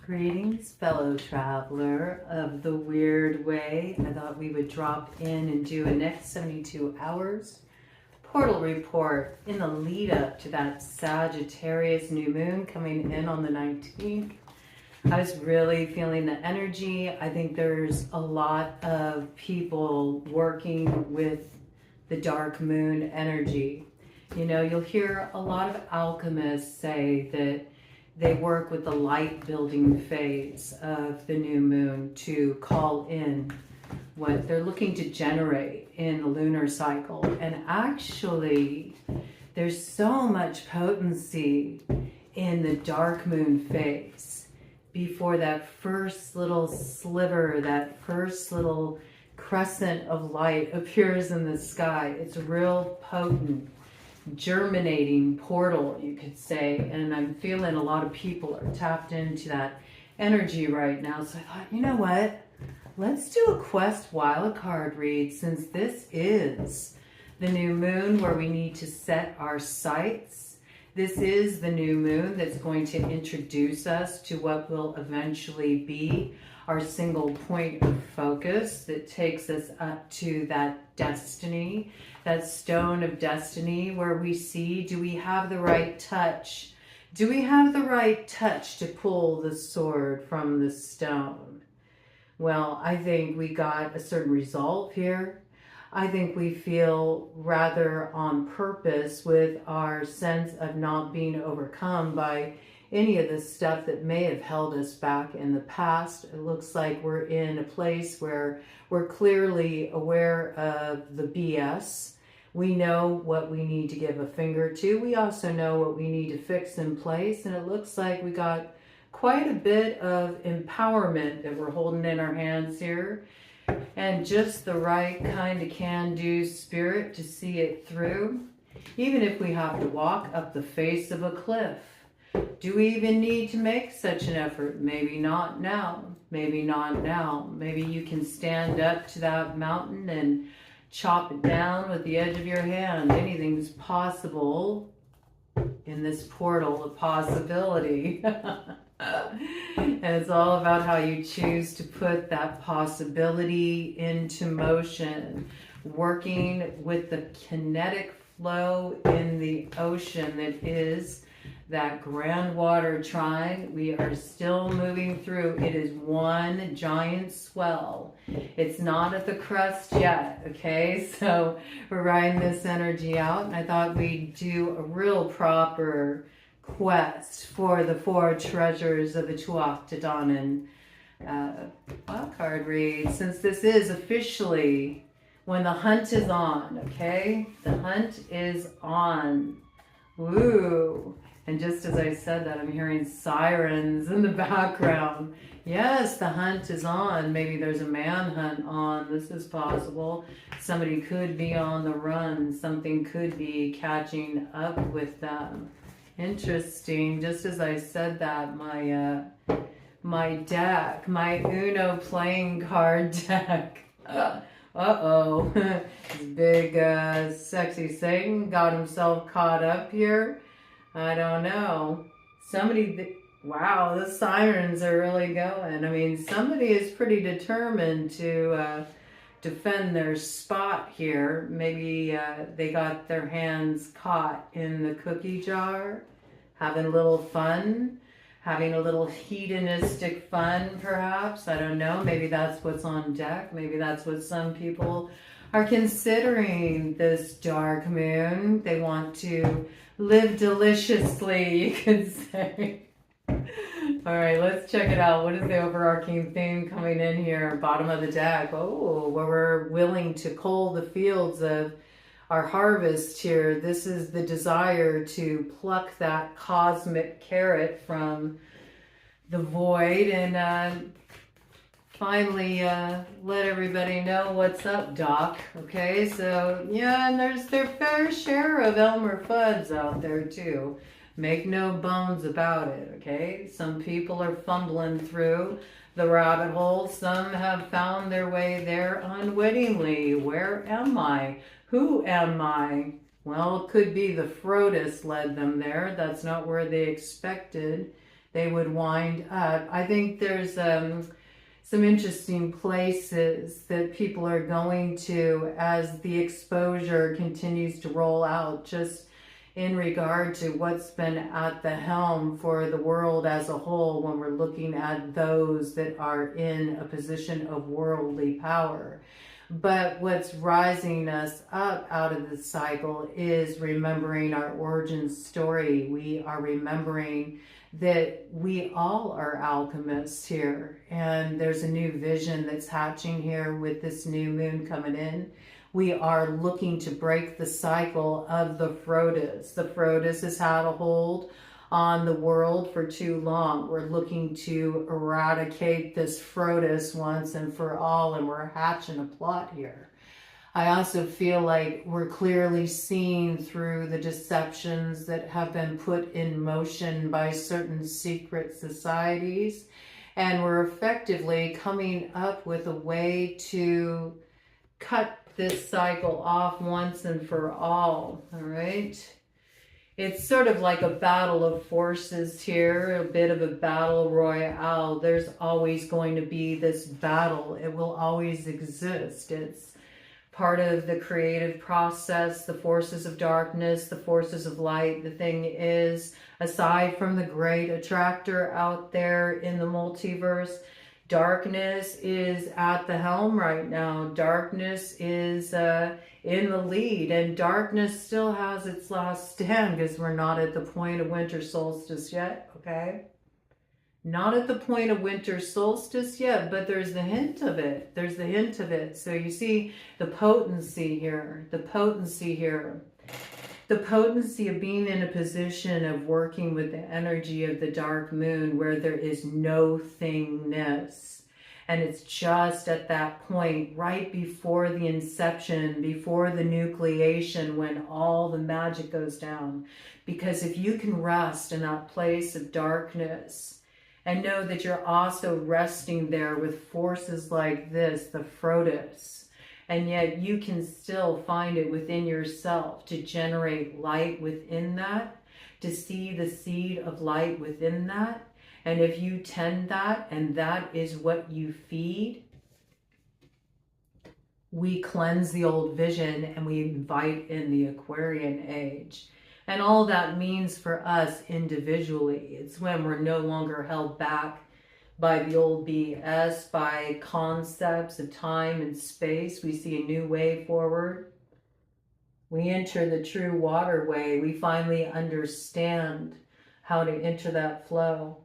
Greetings, fellow traveler of the weird way. I thought we would drop in and do a next 72 hours portal report in the lead up to that Sagittarius new moon coming in on the 19th. I was really feeling the energy. I think there's a lot of people working with the dark moon energy. You know, you'll hear a lot of alchemists say that they work with the light building phase of the new moon to call in what they're looking to generate in the lunar cycle. And actually, there's so much potency in the dark moon phase before that first little sliver, that first little crescent of light appears in the sky. It's real potent, germinating portal, you could say, and I'm feeling a lot of people are tapped into that energy right now. So I thought, you know what, let's do a quest wildcard read, since this is the new moon where we need to set our sights. This is the new moon that's going to introduce us to what will eventually be our single point of focus that takes us up to that destiny, that stone of destiny, where we see, do we have the right touch? Do we have the right touch to pull the sword from the stone? Well, I think we got a certain result here. I think we feel rather on purpose with our sense of not being overcome by any of the stuff that may have held us back in the past. It looks like we're in a place where we're clearly aware of the BS. We know what we need to give a finger to. We also know what we need to fix in place. And it looks like we got quite a bit of empowerment that we're holding in our hands here. And just the right kind of can-do spirit to see it through. Even if we have to walk up the face of a cliff. Do we even need to make such an effort? Maybe not now. Maybe not now. Maybe you can stand up to that mountain and chop it down with the edge of your hand. Anything's possible in this portal of possibility. And it's all about how you choose to put that possibility into motion, working with the kinetic flow in the ocean that is that grand water trine. We are still moving through. It is one giant swell. It's not at the crest yet, okay? So we're riding this energy out, and I thought we'd do a real proper quest for the 4 treasures of the Tuatha Dé Danann wildcard read, since this is officially when the hunt is on, okay? The hunt is on. Woo! And just as I said that, I'm hearing sirens in the background. Yes, the hunt is on. Maybe there's a manhunt on. This is possible. Somebody could be on the run. Something could be catching up with them. Interesting. Just as I said that, my deck, my Uno playing card deck. Uh-oh. This big, sexy Satan got himself caught up here. I don't know. Wow, the sirens are really going. I mean, somebody is pretty determined to defend their spot here. Maybe they got their hands caught in the cookie jar, having a little fun, having a little hedonistic fun, perhaps. I don't know. Maybe that's what's on deck. Maybe that's what some people are considering this dark moon. They want to live deliciously, you could say. All right, let's check it out. What is the overarching theme coming in here? Bottom of the deck. Oh, where we're willing to cull the fields of our harvest here. This is the desire to pluck that cosmic carrot from the void and finally let everybody know what's up, Doc. Okay, so yeah, and there's their fair share of Elmer Fuds out there too. Make no bones about it, okay? Some people are fumbling through the rabbit hole. Some have found their way there unwittingly. Where am I? Who am I? Well, it could be the Frodus led them there. That's not where they expected. they would wind up. I think there's some interesting places that people are going to as the exposure continues to roll out, just in regard to what's been at the helm for the world as a whole when we're looking at those that are in a position of worldly power. But what's rising us up out of this cycle is remembering our origin story. We are remembering that we all are alchemists here, and there's a new vision that's hatching here with this new moon coming in. We are looking to break the cycle of the Frodus. The Frodus has had a hold on the world for too long. We're looking to eradicate this Frodus once and for all, and we're hatching a plot here. I also feel like we're clearly seeing through the deceptions that have been put in motion by certain secret societies, and we're effectively coming up with a way to cut this cycle off once and for all right? It's sort of like a battle of forces here, a bit of a battle royale. There's always going to be this battle. It will always exist. It's part of the creative process, the forces of darkness, the forces of light. The thing is, aside from the great attractor out there in the multiverse, darkness is at the helm right now. Darkness is in the lead, and darkness still has its last stand because we're not at the point of winter solstice yet, okay? Not at the point of winter solstice yet, but there's the hint of it. There's the hint of it. So you see the potency here, the potency here. The potency of being in a position of working with the energy of the dark moon where there is no thingness. And it's just at that point, right before the inception, before the nucleation, when all the magic goes down. Because if you can rest in that place of darkness and know that you're also resting there with forces like this, the Frodus, and yet you can still find it within yourself to generate light within that, to see the seed of light within that. And if you tend that, and that is what you feed, we cleanse the old vision and we invite in the Aquarian age. And all that means for us individually, it's when we're no longer held back by the old BS, by concepts of time and space. We see a new way forward. We enter the true waterway. We finally understand how to enter that flow.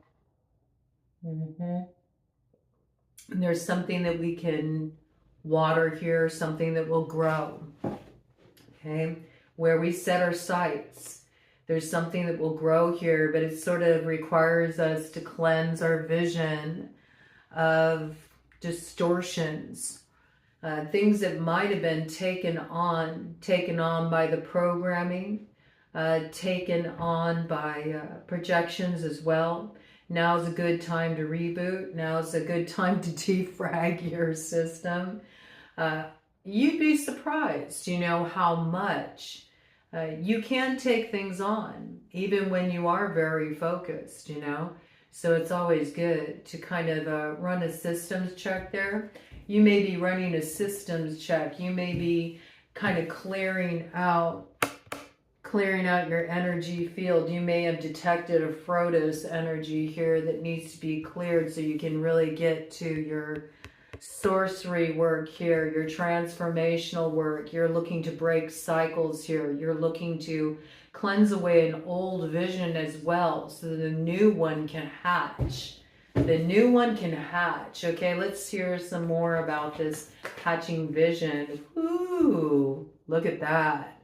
And there's something that we can water here, something that will grow. Okay, where we set our sights. There's something that will grow here, but it sort of requires us to cleanse our vision of distortions, things that might have been taken on by the programming, taken on by projections as well. Now's a good time to reboot. Now's a good time to defrag your system. You'd be surprised, how much you can take things on, even when you are very focused, So it's always good to kind of run a systems check there. You may be running a systems check. You may be kind of clearing out your energy field. You may have detected a Frodus energy here that needs to be cleared so you can really get to your sorcery work here, your transformational work. You're looking to break cycles here. You're looking to cleanse away an old vision as well so that the new one can hatch. The new one can hatch. Okay, let's hear some more about this hatching vision. Ooh, look at that.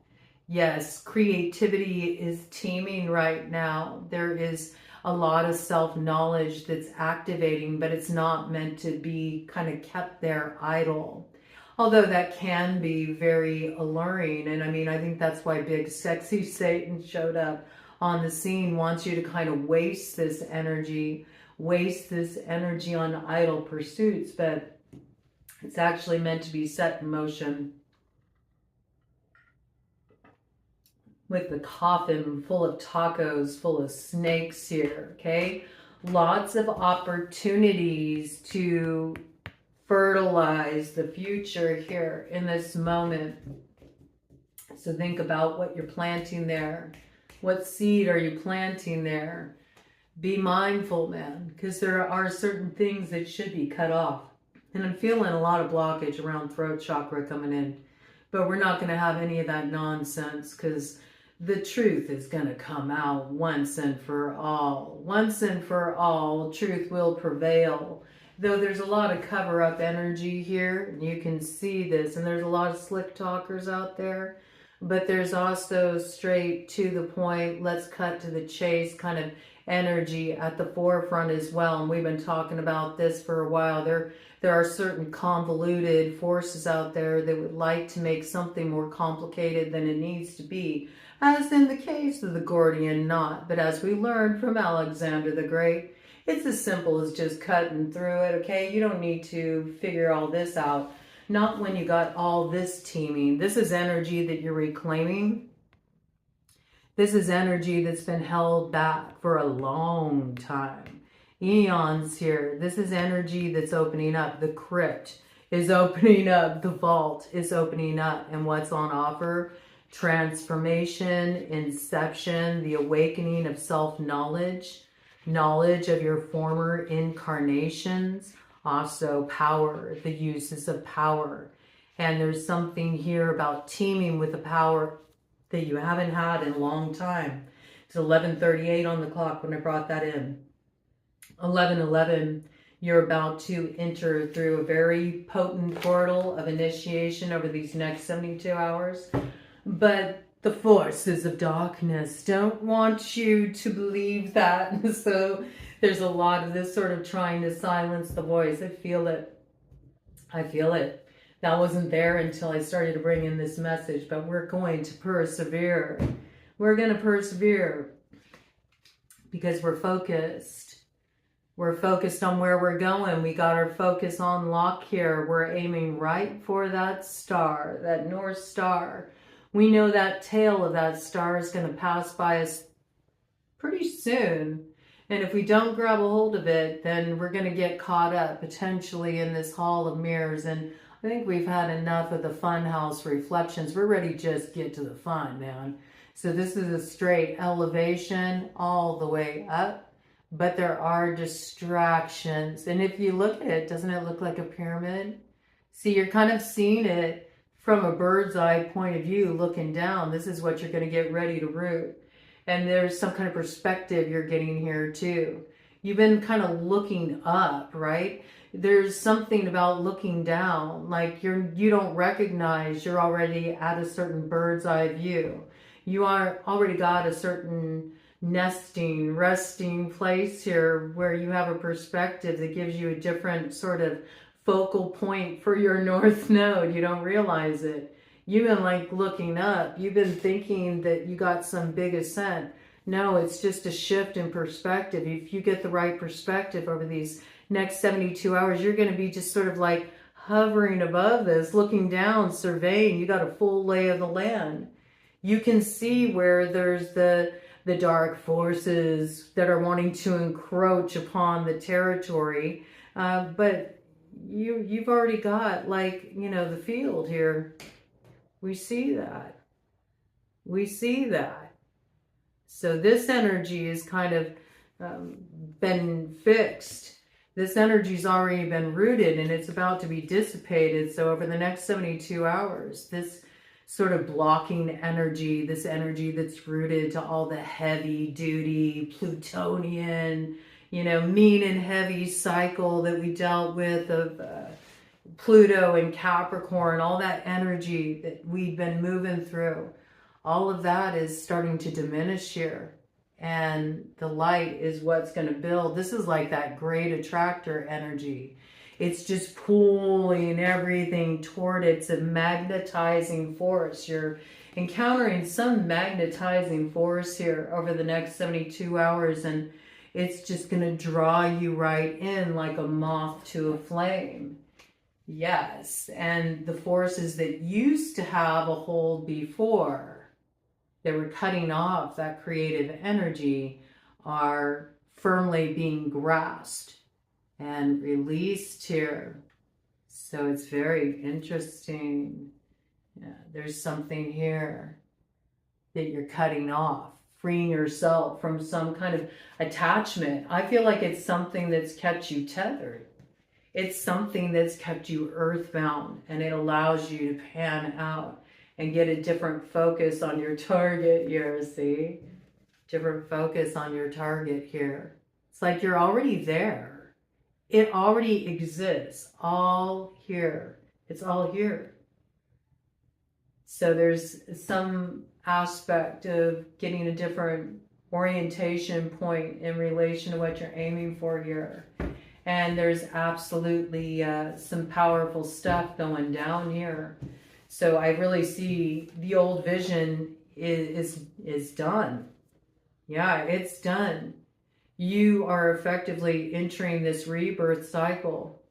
Yes, creativity is teeming right now. There is a lot of self-knowledge that's activating, but it's not meant to be kind of kept there idle. Although that can be very alluring. And I think that's why big sexy Satan showed up on the scene, wants you to kind of waste this energy on idle pursuits, but it's actually meant to be set in motion. With the coffin full of tacos, full of snakes here, okay? lots of opportunities to fertilize the future here in this moment. So think about what you're planting there. What seed are you planting there? Be mindful, man, because there are certain things that should be cut off. And I'm feeling a lot of blockage around throat chakra coming in. But we're not going to have any of that nonsense, because the truth is going to come out once and for all. Once and for all, truth will prevail. Though there's a lot of cover-up energy here, and you can see this, and there's a lot of slick talkers out there. But there's also straight to the point, let's cut to the chase kind of energy at the forefront as well. And we've been talking about this for a while. There are certain convoluted forces out there that would like to make something more complicated than it needs to be, as in the case of the Gordian knot. But as we learned from Alexander the Great, it's as simple as just cutting through it, okay? You don't need to figure all this out. Not when you got all this teaming. This is energy that you're reclaiming. This is energy that's been held back for a long time. Eons here. This is energy that's opening up. The crypt is opening up. The vault is opening up. And what's on offer? Transformation, inception, the awakening of self-knowledge, knowledge of your former incarnations, also power, the uses of power. And there's something here about teaming with the power that you haven't had in a long time. It's 11:38 on the clock when I brought that in. 11:11, you're about to enter through a very potent portal of initiation over these next 72 hours. But the forces of darkness don't want you to believe that. So there's a lot of this sort of trying to silence the voice. I feel it. I feel it. That wasn't there until I started to bring in this message, but we're going to persevere. We're going to persevere because we're focused. We're focused on where we're going. We got our focus on lock here. We're aiming right for that star, that North Star. We know that tail of that star is going to pass by us pretty soon. And if we don't grab a hold of it, then we're going to get caught up potentially in this hall of mirrors. And I think we've had enough of the funhouse reflections. We're ready to just get to the fun, man. So this is a straight elevation all the way up. But there are distractions. And if you look at it, doesn't it look like a pyramid? See, you're kind of seeing it from a bird's eye point of view, looking down. This is what you're going to get ready to root. And there's some kind of perspective you're getting here too. You've been kind of looking up, right? There's something about looking down, like you don't recognize you're already at a certain bird's eye view. You are already got a certain nesting, resting place here where you have a perspective that gives you a different sort of focal point for your north node. You don't realize it. You've been like looking up. You've been thinking that you got some big ascent. No, it's just a shift in perspective. If you get the right perspective over these next 72 hours, you're going to be just sort of like hovering above this, looking down, surveying. You got a full lay of the land. You can see where there's the dark forces that are wanting to encroach upon the territory. But you've already got, like, you know, the field here. We see that. We see that. So this energy is kind of been fixed. This energy's already been rooted and it's about to be dissipated. So over the next 72 hours, this sort of blocking energy, this energy that's rooted to all the heavy duty Plutonian, you know, mean and heavy cycle that we dealt with of Pluto and Capricorn, all that energy that we've been moving through, all of that is starting to diminish here. And the light is what's going to build. This is like that great attractor energy. It's just pulling everything toward it. It's a magnetizing force. You're encountering some magnetizing force here over the next 72 hours. And it's just going to draw you right in like a moth to a flame. Yes. And the forces that used to have a hold before, that were cutting off that creative energy, are firmly being grasped and released here. So it's very interesting. Yeah, there's something here that you're cutting off, freeing yourself from some kind of attachment. I feel like it's something that's kept you tethered. It's something that's kept you earthbound, and it allows you to pan out and get a different focus on your target here, see? Different focus on your target here. It's like you're already there. It already exists, all here. It's all here. So there's some aspect of getting a different orientation point in relation to what you're aiming for here. And there's absolutely some powerful stuff going down here. So I really see the old vision is done. Yeah, it's done. You are effectively entering this rebirth cycle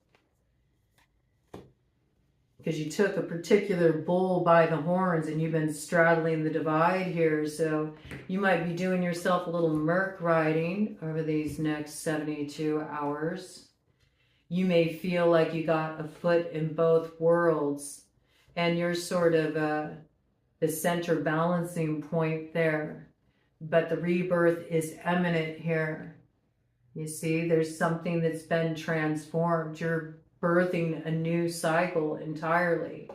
because you took a particular bull by the horns and you've been straddling the divide here. So you might be doing yourself a little Merc riding over these next 72 hours. You may feel like you got a foot in both worlds and you're sort of the center balancing point there. But the rebirth is imminent here. You see, there's something that's been transformed. You're birthing a new cycle entirely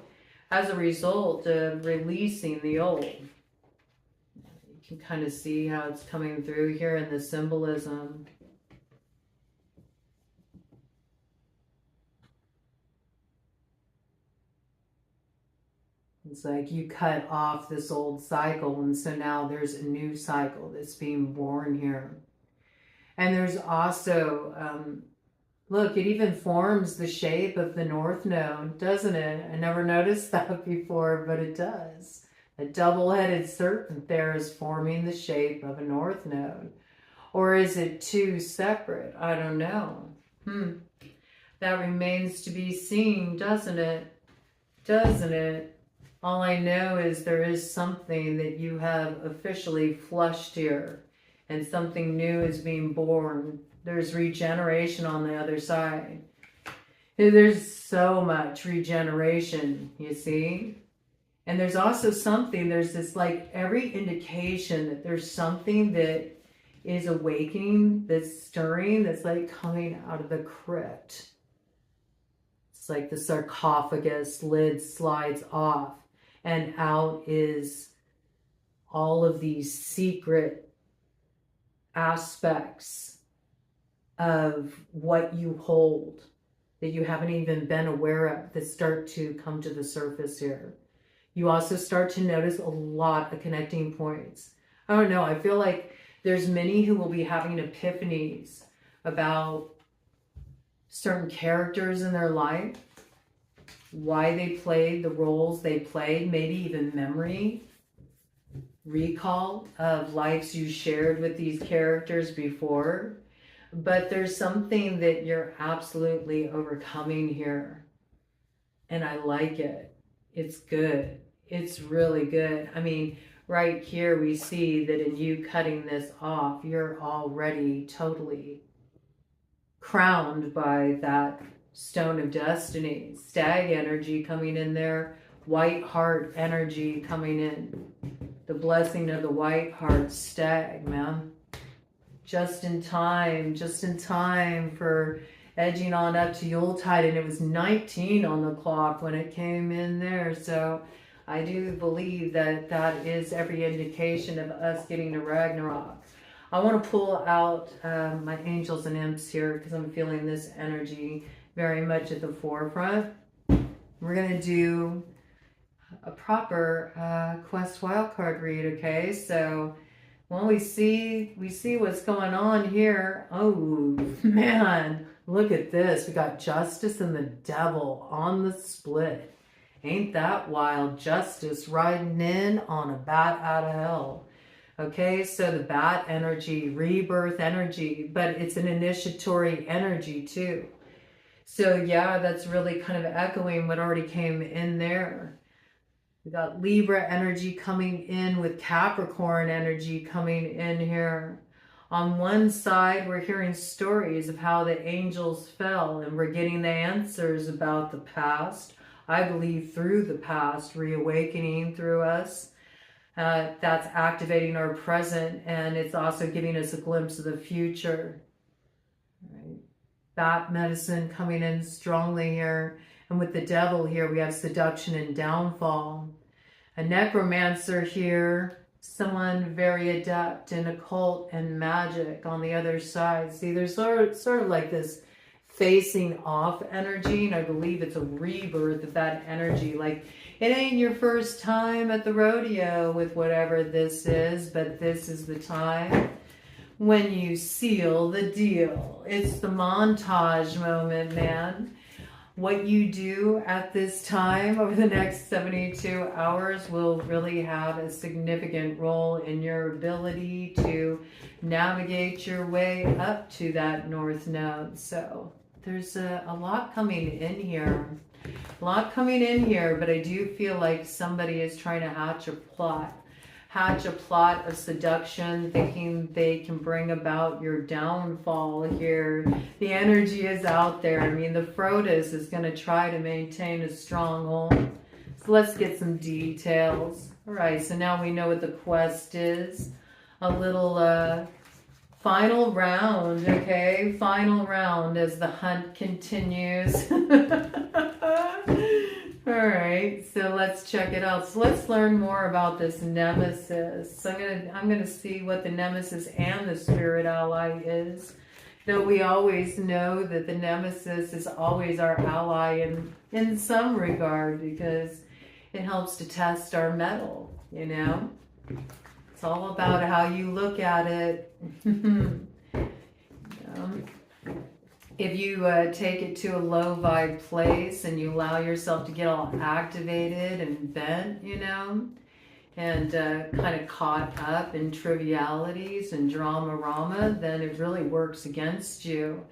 as a result of releasing the old. You can kind of see how it's coming through here in the symbolism. It's like you cut off this old cycle, and so now there's a new cycle that's being born here. And there's also, look, it even forms the shape of the North Node, doesn't it? I never noticed that before, but it does. A double-headed serpent there is forming the shape of a North Node. Or is it two separate? I don't know. That remains to be seen, doesn't it? Doesn't it? All I know is there is something that you have officially flushed here, and something new is being born. There's regeneration on the other side. There's so much regeneration, you see? And there's also something, there's this like every indication that there's something that is awakening, that's stirring, that's like coming out of the crypt. It's like the sarcophagus lid slides off, and out is all of these secret aspects of what you hold that you haven't even been aware of that start to come to the surface here. You also start to notice a lot of connecting points. I don't know, I feel like there's many who will be having epiphanies about certain characters in their life, why they played the roles they played, maybe even memory, recall of lives you shared with these characters before. But there's something that you're absolutely overcoming here. And I like it. It's good. It's really good. I mean, right here we see that in you cutting this off, you're already totally crowned by that Stone of Destiny, stag energy coming in there, white heart energy coming in. The blessing of the white heart stag, man. Just in time for edging on up to Yuletide, and it was 19 on the clock when it came in there. So I do believe that that is every indication of us getting to Ragnarok. I want to pull out my angels and imps here because I'm feeling this energy very much at the forefront. We're going to do a proper quest wildcard read, okay? So when we see what's going on here. Oh, man, look at this. We got Justice and the Devil on the split. Ain't that wild? Justice riding in on a bat out of hell. Okay, so the bat energy, rebirth energy, but it's an initiatory energy too. So yeah, that's really kind of echoing what already came in there. We got Libra energy coming in with Capricorn energy coming in here On one side, we're hearing stories of how the angels fell, and we're getting the answers about the past. I believe through the past, reawakening through us. That's activating our present, and it's also giving us a glimpse of the future. Right? Bat medicine coming in strongly here. And with the devil here, we have seduction and downfall. A necromancer here, someone very adept in occult and magic on the other side. See, there's sort of like this facing off energy, and I believe it's a rebirth of that energy. Like, it ain't your first time at the rodeo with whatever this is, but this is the time when you seal the deal. It's the montage moment, man. What you do at this time over the next 72 hours will really have a significant role in your ability to navigate your way up to that north node. So there's a lot coming in here. A lot coming in here, but I do feel like somebody is trying to hatch a plot of seduction, thinking they can bring about your downfall here. The energy is out there. I mean, the Frodus is going to try to maintain a stronghold. So let's get some details. All right, so now we know what the quest is. A little final round, okay? Final round as the hunt continues. All right, so let's check it out. So let's learn more about this nemesis. So I'm gonna see what the nemesis and the spirit ally is. Though we always know that the nemesis is always our ally in some regard, because it helps to test our mettle, you know? It's all about how you look at it. If you take it to a low vibe place and you allow yourself to get all activated and bent, you know, and kind of caught up in trivialities and drama-rama, then it really works against you.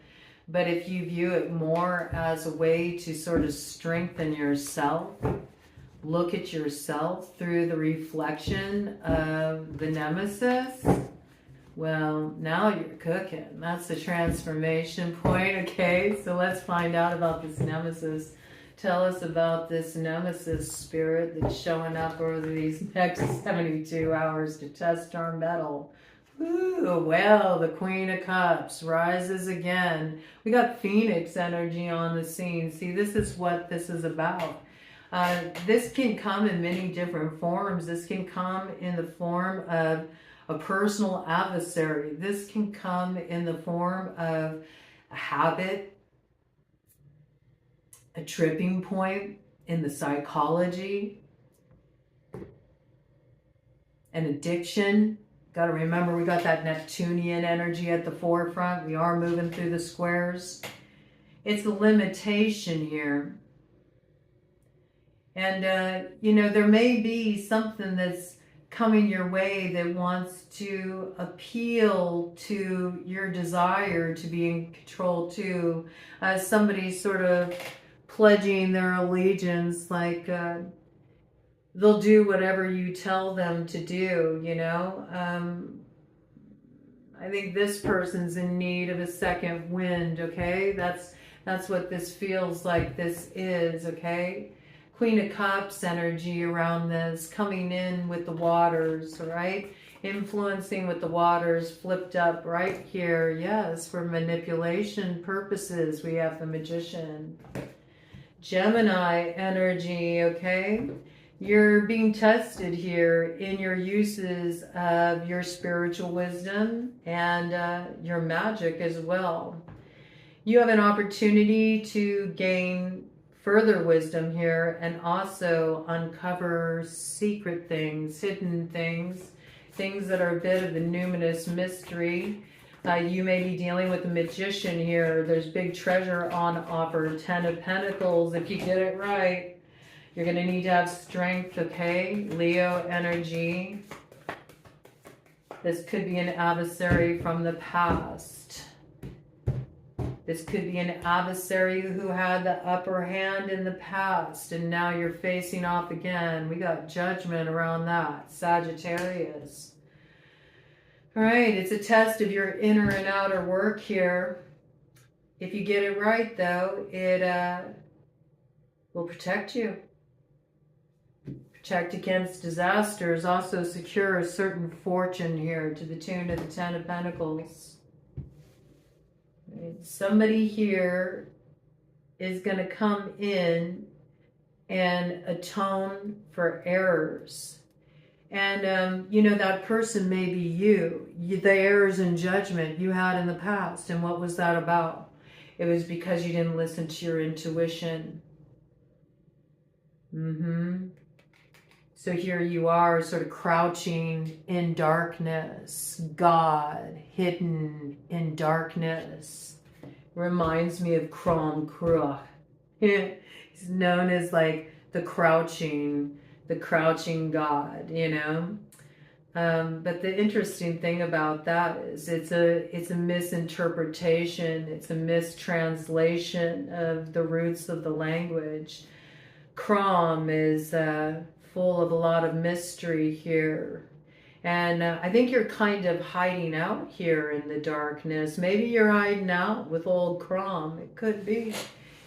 But if you view it more as a way to sort of strengthen yourself, look at yourself through the reflection of the nemesis, well, now you're cooking. That's the transformation point, okay? So let's find out about this nemesis. Tell us about this nemesis spirit that's showing up over these next 72 hours to test our mettle. Ooh, well, the Queen of Cups rises again. We got Phoenix energy on the scene. See, this is what this is about. This can come in many different forms. This can come in the form of a personal adversary. This can come in the form of a habit, a tripping point in the psychology, an addiction. Got to remember, we got that Neptunian energy at the forefront. We are moving through the squares. It's a limitation here. And, you know, there may be something that's coming your way that wants to appeal to your desire to be in control too. Somebody sort of pledging their allegiance, like they'll do whatever you tell them to do, you know. I think this person's in need of a second wind, okay? That's what this feels like this is, okay? Queen of Cups energy around this, coming in with the waters, right? Influencing with the waters, flipped up right here. Yes, for manipulation purposes, we have the Magician. Gemini energy, okay? You're being tested here in your uses of your spiritual wisdom and your magic as well. You have an opportunity to gain further wisdom here and also uncover secret things, hidden things, things that are a bit of the numinous mystery. You may be dealing with a magician here. There's big treasure on offer. 10 of Pentacles, if you get it right. You're going to need to have strength, okay? Leo energy. This could be an adversary from the past. This could be an adversary who had the upper hand in the past, and now you're facing off again. We got Judgment around that. Sagittarius. All right, it's a test of your inner and outer work here. If you get it right, though, it will protect you. Protect against disasters. Also secure a certain fortune here to the tune of the Ten of Pentacles. Somebody here is going to come in and atone for errors. And, you know, that person may be you. The errors in judgment you had in the past. And what was that about? It was because you didn't listen to your intuition. So here you are, sort of crouching in darkness. God, hidden in darkness. Reminds me of Krom Krua. He's known as like the crouching God, you know. But the interesting thing about that is it's a misinterpretation, it's a mistranslation of the roots of the language. Krom is full of a lot of mystery here. And I think you're kind of hiding out here in the darkness. Maybe you're hiding out with old Krom. It could be.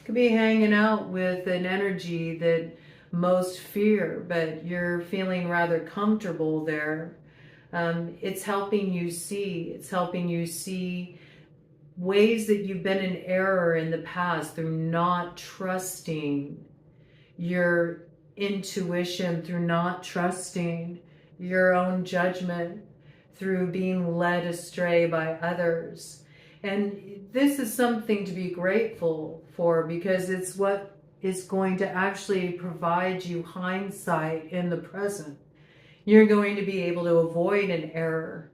Could be hanging out with an energy that most fear, but you're feeling rather comfortable there. It's helping you see. It's helping you see ways that you've been in error in the past through not trusting your intuition, through not trusting your own judgment, through being led astray by others. And this is something to be grateful for, because it's what is going to actually provide you hindsight in the present. You're going to be able to avoid an error.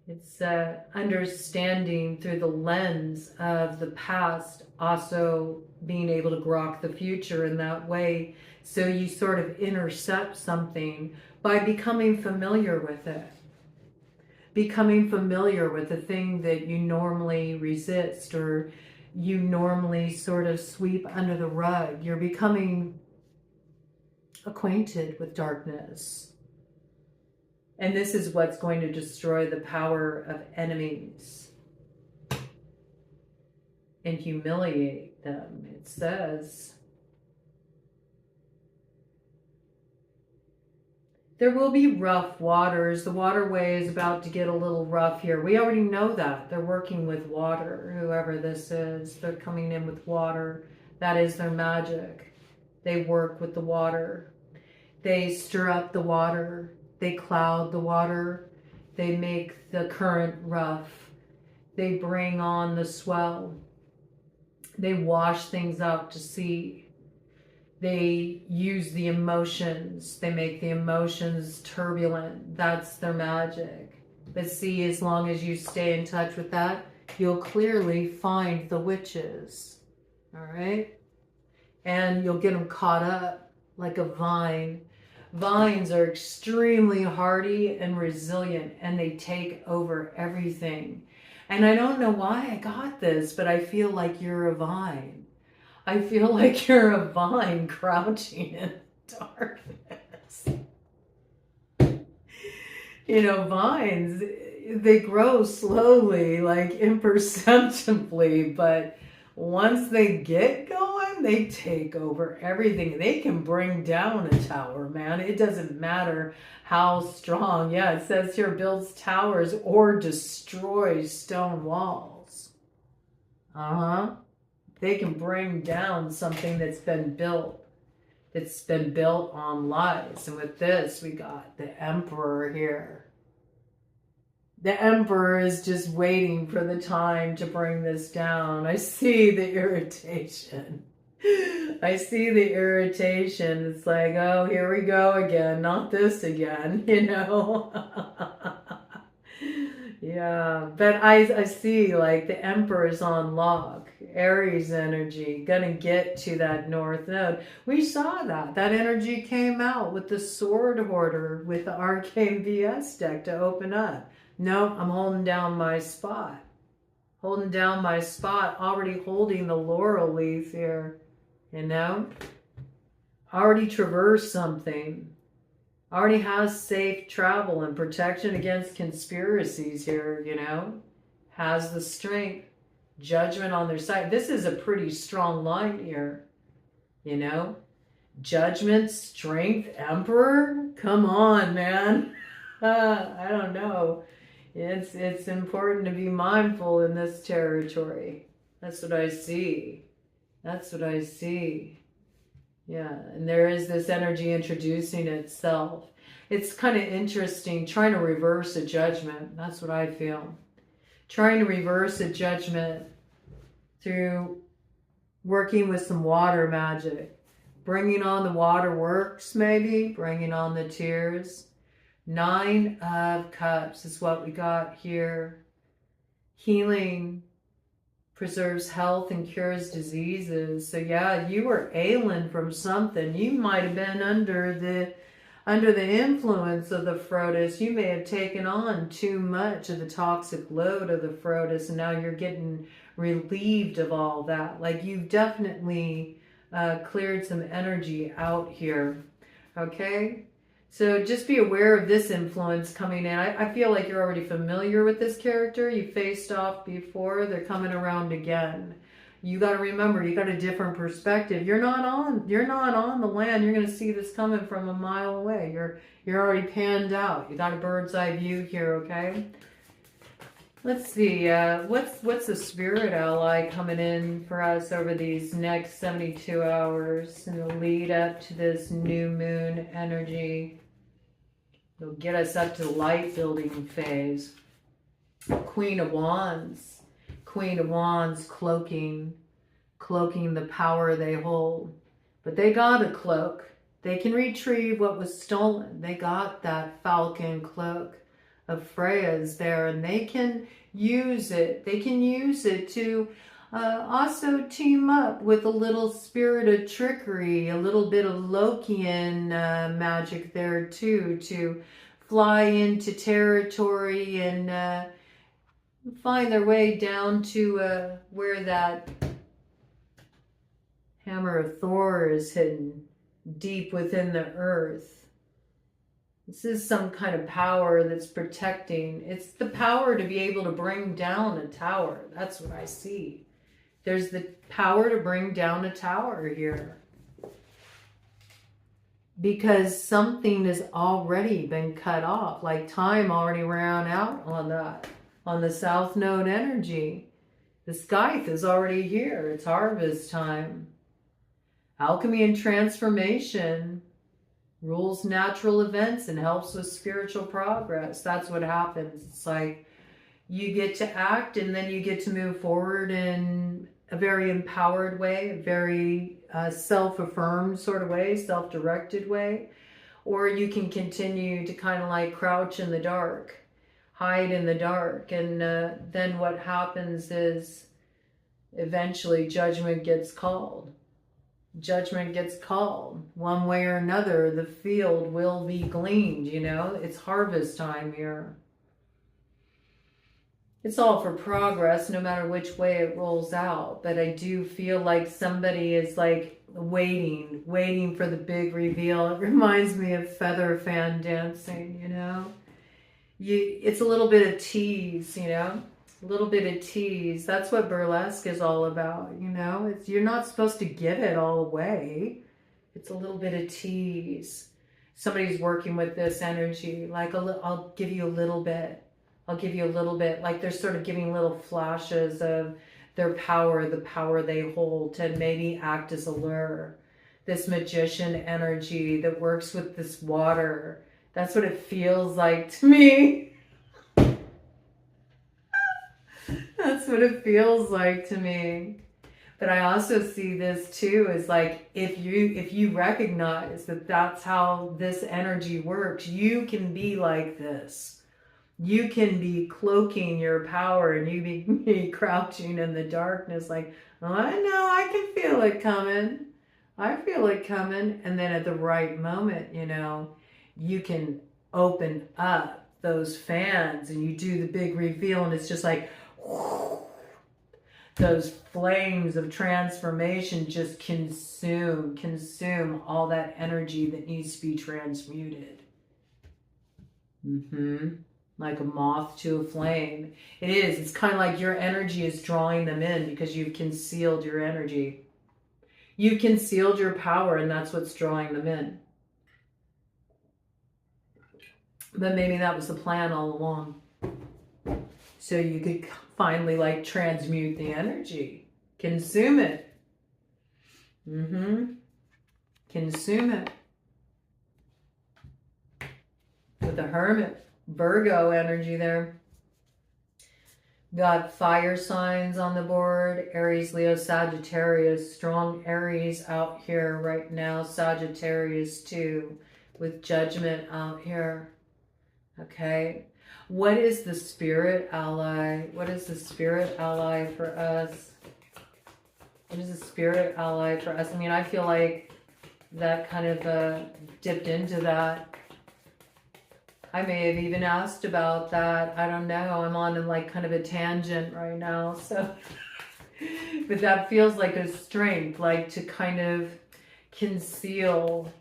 It's understanding through the lens of the past, also being able to grok the future in that way. So you sort of intercept something by becoming familiar with it. Becoming familiar with the thing that you normally resist or you normally sort of sweep under the rug. You're becoming acquainted with darkness. And this is what's going to destroy the power of enemies and humiliate them. It says, there will be rough waters. The waterway is about to get a little rough here. We already know that. They're working with water, whoever this is. They're coming in with water. That is their magic. They work with the water. They stir up the water. They cloud the water. They make the current rough. They bring on the swell. They wash things up to sea. They use the emotions. They make the emotions turbulent. That's their magic. But see, as long as you stay in touch with that, you'll clearly find the witches. All right? And you'll get them caught up like a vine. Vines are extremely hardy and resilient, and they take over everything. And I don't know why I got this, but I feel like you're a vine. I feel like you're a vine crouching in darkness. You know, vines, they grow slowly, like imperceptibly, but once they get going, they take over everything. They can bring down a tower, man. It doesn't matter how strong. Yeah, it says here, builds towers or destroys stone walls. They can bring down something that's been built. It's been built on lies. And with this, we got the Emperor here. The Emperor is just waiting for the time to bring this down. I see the irritation. I see the irritation. It's like, oh, here we go again. Not this again, you know. Yeah, but I see like the Emperor's on lock. Aries energy, gonna get to that north node. We saw that. That energy came out with the Sword Hoarder with the Arcane BS deck to open up. Nope, I'm holding down my spot. Holding down my spot, already holding the laurel leaf here. You know? Already traversed something. Already has safe travel and protection against conspiracies here, you know. Has the strength, judgment on their side. This is a pretty strong line here, you know. Judgment, strength, emperor. Come on, man. I don't know. It's important to be mindful in this territory. That's what I see. That's what I see. Yeah, and there is this energy introducing itself. It's kind of interesting, trying to reverse a judgment. That's what I feel. Trying to reverse a judgment through working with some water magic. Bringing on the waterworks, maybe. Bringing on the tears. 9 of Cups is what we got here. Healing preserves health and cures diseases. So yeah, you were ailing from something. You might have been under the influence of the Frodus. You may have taken on too much of the toxic load of the Frodus, and now you're getting relieved of all that. Like, you've definitely cleared some energy out here. Okay? So just be aware of this influence coming in. I feel like you're already familiar with this character. You faced off before. They're coming around again. You got to remember, you got a different perspective. You're not on the land. You're going to see this coming from a mile away. You're already panned out. You got a bird's eye view here, okay? Let's see, what's the spirit ally coming in for us over these next 72 hours in the lead up to this new moon energy? It'll get us up to the light building phase. Queen of Wands. Queen of Wands cloaking the power they hold. But they got a cloak. They can retrieve what was stolen. They got that falcon cloak of Freya's there, and they can use it. They can use it to also team up with a little spirit of trickery, a little bit of Lokian magic there too, to fly into territory and find their way down to where that hammer of Thor is hidden, deep within the earth. This is some kind of power that's protecting. It's the power to be able to bring down a tower. That's what I see. There's the power to bring down a tower here. Because something has already been cut off. Like time already ran out on that. On the South Node energy. The scythe is already here. It's harvest time. Alchemy and transformation rules natural events and helps with spiritual progress. That's what happens. It's like you get to act and then you get to move forward in a very empowered way, a very self-affirmed sort of way, self-directed way. Or you can continue to kind of like crouch in the dark, hide in the dark. And then what happens is eventually judgment gets called. Judgment gets called one way or another. The field will be gleaned, you know. It's harvest time here. It's all for progress, no matter which way it rolls out. But I do feel like somebody is like waiting for the big reveal. It reminds me of feather fan dancing, you know. It's a little bit of tease, you know. A little bit of tease. That's what burlesque is all about, you know. You're not supposed to give it all away. It's a little bit of tease. Somebody's working with this energy. Like, I'll give you a little bit. I'll give you a little bit. Like they're sort of giving little flashes of their power, the power they hold, to maybe act as a lure. This magician energy that works with this water. That's what it feels like to me. That's what it feels like to me. But I also see this too as like, if you recognize that that's how this energy works, you can be like this. You can be cloaking your power and you be crouching in the darkness like, oh, I know, I can feel it coming. I feel it coming. And then at the right moment, you know, you can open up those fans and you do the big reveal and it's just like, those flames of transformation just consume all that energy that needs to be transmuted. Like a moth to a flame. It is. It's kind of like your energy is drawing them in because you've concealed your energy. You've concealed your power, and that's what's drawing them in. But maybe that was the plan all along. So you could finally like transmute the energy. Consume it. Consume it. With the Hermit. Virgo energy there. Got fire signs on the board. Aries, Leo, Sagittarius. Strong Aries out here right now. Sagittarius too. With Judgment out here. Okay. What is the spirit ally? What is the spirit ally for us? What is the spirit ally for us? I mean, I feel like that kind of dipped into that. I may have even asked about that. I don't know. I'm on like kind of a tangent right now. So, but that feels like a strength, like to kind of conceal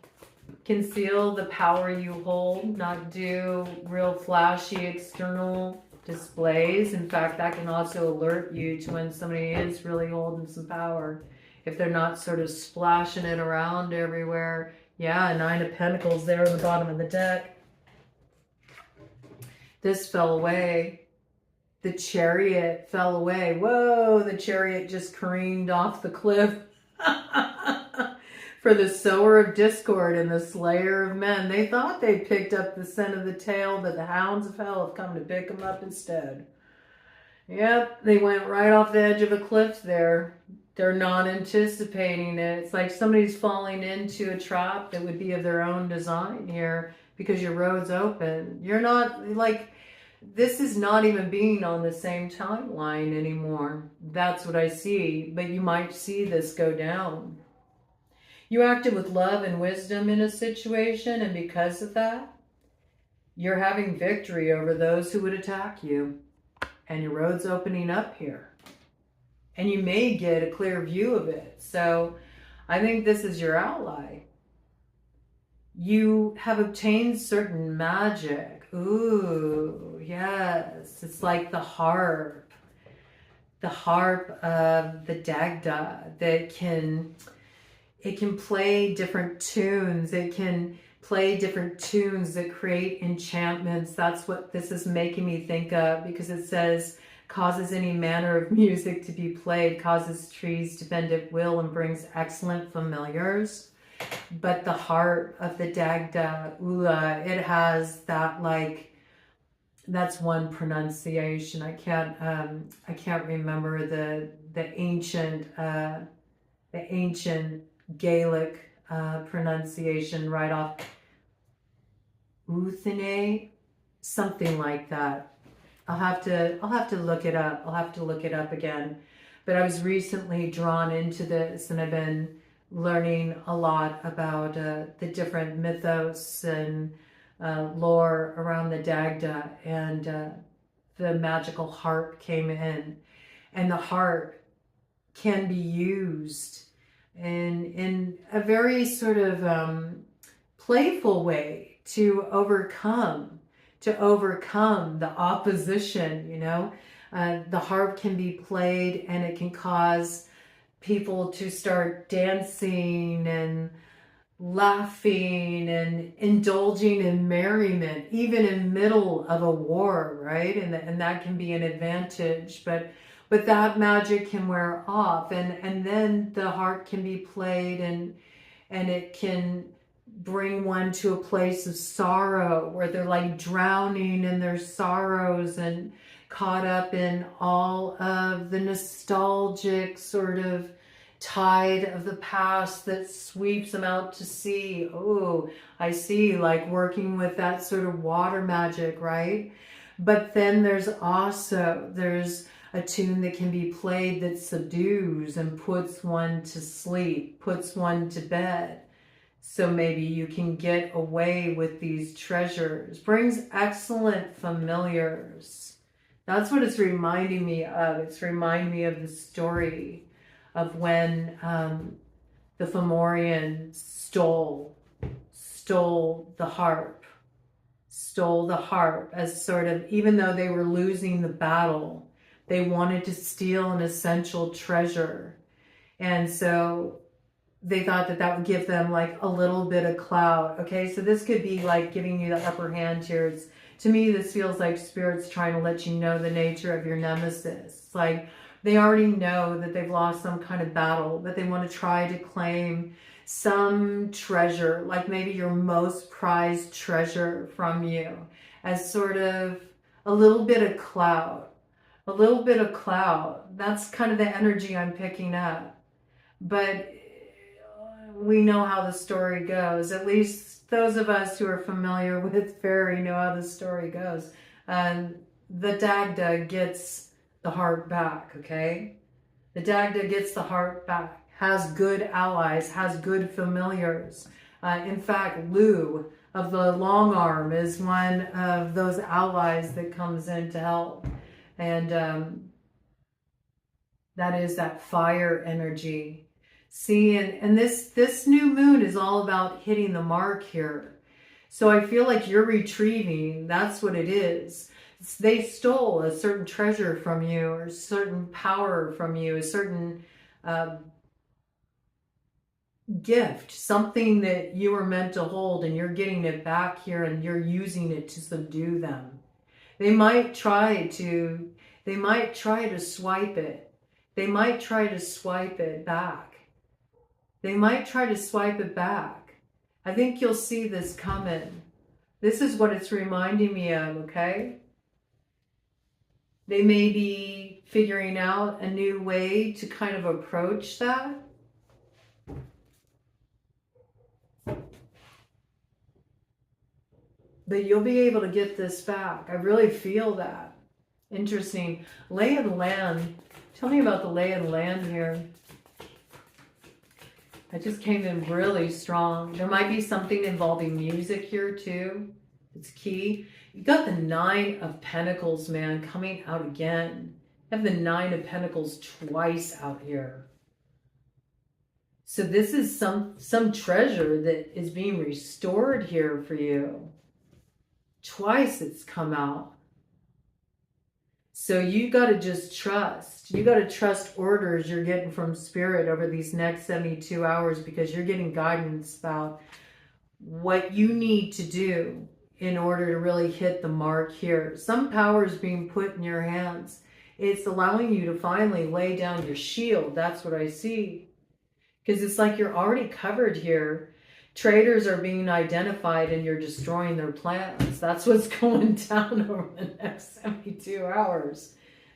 the power you hold, not do real flashy external displays. In fact, that can also alert you to when somebody is really holding some power. If they're not sort of splashing it around everywhere. Yeah, 9 of Pentacles there on the bottom of the deck. This fell away. The Chariot fell away. Whoa, the Chariot just careened off the cliff. For the sower of discord and the slayer of men. They thought they picked up the scent of the tail, but the hounds of hell have come to pick them up instead. Yep, they went right off the edge of a cliff there. They're not anticipating it. It's like somebody's falling into a trap that would be of their own design here because your road's open. You're not, like, this is not even being on the same timeline anymore. That's what I see. But you might see this go down. You acted with love and wisdom in a situation, and because of that, you're having victory over those who would attack you. And your road's opening up here. And you may get a clear view of it. So I think this is your ally. You have obtained certain magic. Ooh, yes. It's like the harp. The harp of the Dagda that can... It can play different tunes. It can play different tunes that create enchantments. That's what this is making me think of, because it says, causes any manner of music to be played, causes trees to bend at will, and brings excellent familiars. But the harp of the Dagda Ula, it has that, like, that's one pronunciation. I can't remember the ancient Gaelic pronunciation right off. Uthene, something like that. I'll have to look it up. I'll have to look it up again. But I was recently drawn into this, and I've been learning a lot about the different mythos and lore around the Dagda, and the magical harp came in, and the harp can be used in a very sort of playful way to overcome the opposition, you know. The harp can be played, and it can cause people to start dancing and laughing and indulging in merriment, even in middle of a war, right? And that can be an advantage, but that magic can wear off, and then the harp can be played, and it can bring one to a place of sorrow where they're like drowning in their sorrows and caught up in all of the nostalgic sort of tide of the past that sweeps them out to sea. Oh, I see, like working with that sort of water magic, right? But then there's a tune that can be played that subdues and puts one to sleep, puts one to bed. So maybe you can get away with these treasures. Brings excellent familiars. That's what it's reminding me of. It's reminding me of the story of when the Fomorian stole the harp stole the heart as sort of, even though they were losing the battle, they wanted to steal an essential treasure. And so they thought that that would give them like a little bit of clout. Okay, so this could be like giving you the upper hand here. To me, this feels like Spirit's trying to let you know the nature of your nemesis. It's like they already know that they've lost some kind of battle, but they want to try to claim some treasure, like maybe your most prized treasure from you, as sort of a little bit of clout. A little bit of clout. That's kind of the energy I'm picking up. But we know how the story goes. At least those of us who are familiar with fairy know how the story goes. The Dagda gets the heart back, okay? The Dagda gets the heart back. Has good allies, has good familiars. In fact, Lou of the long arm is one of those allies that comes in to help. And that is that fire energy. See, and this new moon is all about hitting the mark here. So I feel like you're retrieving, that's what it is. They stole a certain treasure from you, or a certain power from you, a certain gift, something that you were meant to hold, and you're getting it back here and you're using it to subdue them. They might try to swipe it. They might try to swipe it back. They might try to swipe it back. I think you'll see this coming. This is what it's reminding me of, okay? They may be figuring out a new way to kind of approach that. But you'll be able to get this back. I really feel that. Interesting. Lay of the land. Tell me about the lay of the land here. I just came in really strong. There might be something involving music here too. It's key. You got the 9 of Pentacles, man, coming out again. You have the 9 of Pentacles twice out here. So this is some treasure that is being restored here for you. Twice it's come out. So you got to just trust. You got to trust orders you're getting from Spirit over these next 72 hours, because you're getting guidance about what you need to do in order to really hit the mark here. Some power is being put in your hands. It's allowing you to finally lay down your shield. That's what I see. Because it's like you're already covered here. Traitors are being identified and you're destroying their plans. That's what's going down over the next 72 hours.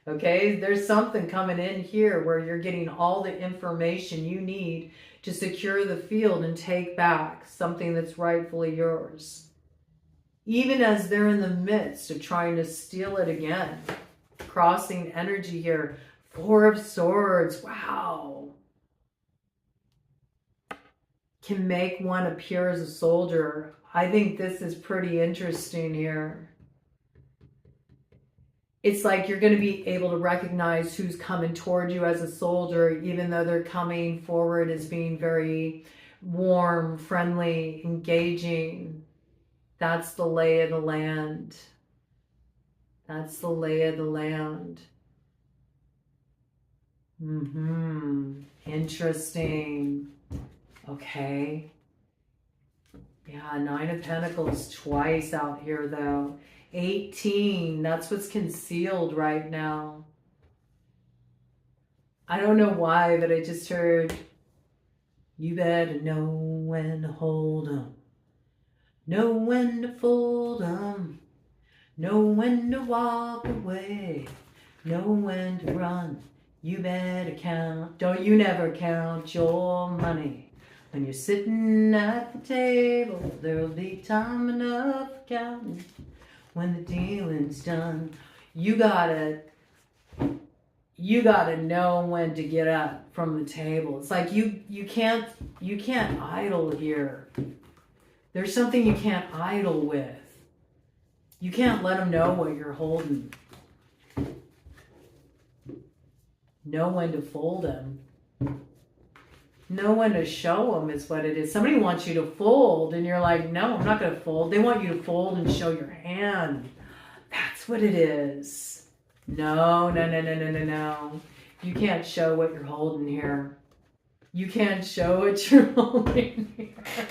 Okay, there's something coming in here where you're getting all the information you need to secure the field and take back something that's rightfully yours. Even as they're in the midst of trying to steal it again. Crossing energy here. 4 of Swords. Wow. Can make one appear as a soldier. I think this is pretty interesting here. It's like you're going to be able to recognize who's coming toward you as a soldier, even though they're coming forward as being very warm, friendly, engaging. That's the lay of the land. That's the lay of the land. Interesting. Okay. Yeah, 9 of Pentacles twice out here though. 18, that's what's concealed right now. I don't know why, but I just heard, you better know when to hold 'em. Know when to fold 'em. Know when to walk away. Know when to run. You better count. Don't you never count your money. When you're sitting at the table, there'll be time enough for counting. When the dealing's done, you gotta know when to get up from the table. It's like you can't idle here. There's something you can't idle with. You can't let them know what you're holding. Know when to fold them. No one to show them is what it is. Somebody wants you to fold and you're like, no, I'm not going to fold. They want you to fold and show your hand. That's what it is. No, no, no, no, no, no, no. You can't show what you're holding here. You can't show what you're holding here.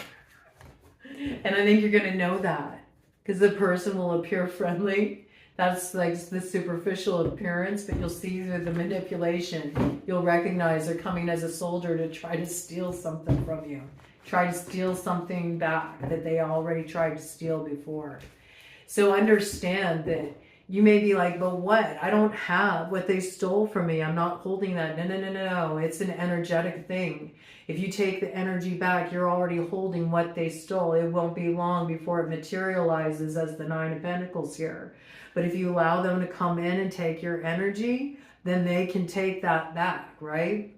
And I think you're going to know that because the person will appear friendly. That's like the superficial appearance, but you'll see through the manipulation. You'll recognize they're coming as a soldier to try to steal something from you. Try to steal something back that they already tried to steal before. So understand that you may be like, but what? I don't have what they stole from me. I'm not holding that. No, no, no, no. It's an energetic thing. If you take the energy back, you're already holding what they stole. It won't be long before it materializes as the Nine of Pentacles here. But if you allow them to come in and take your energy, then they can take that back, right?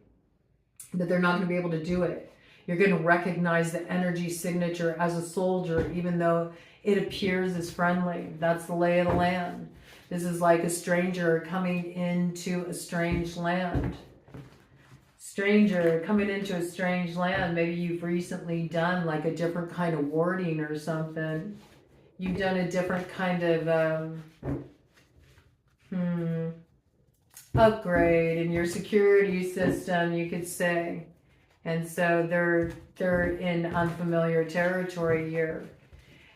But they're not going to be able to do it. You're going to recognize the energy signature as a soldier, even though it appears as friendly. That's the lay of the land. This is like a stranger coming into a strange land. Stranger coming into a strange land. Maybe you've recently done like a different kind of warding or something. You've done a different kind of upgrade in your security system, you could say. And so they're in unfamiliar territory here.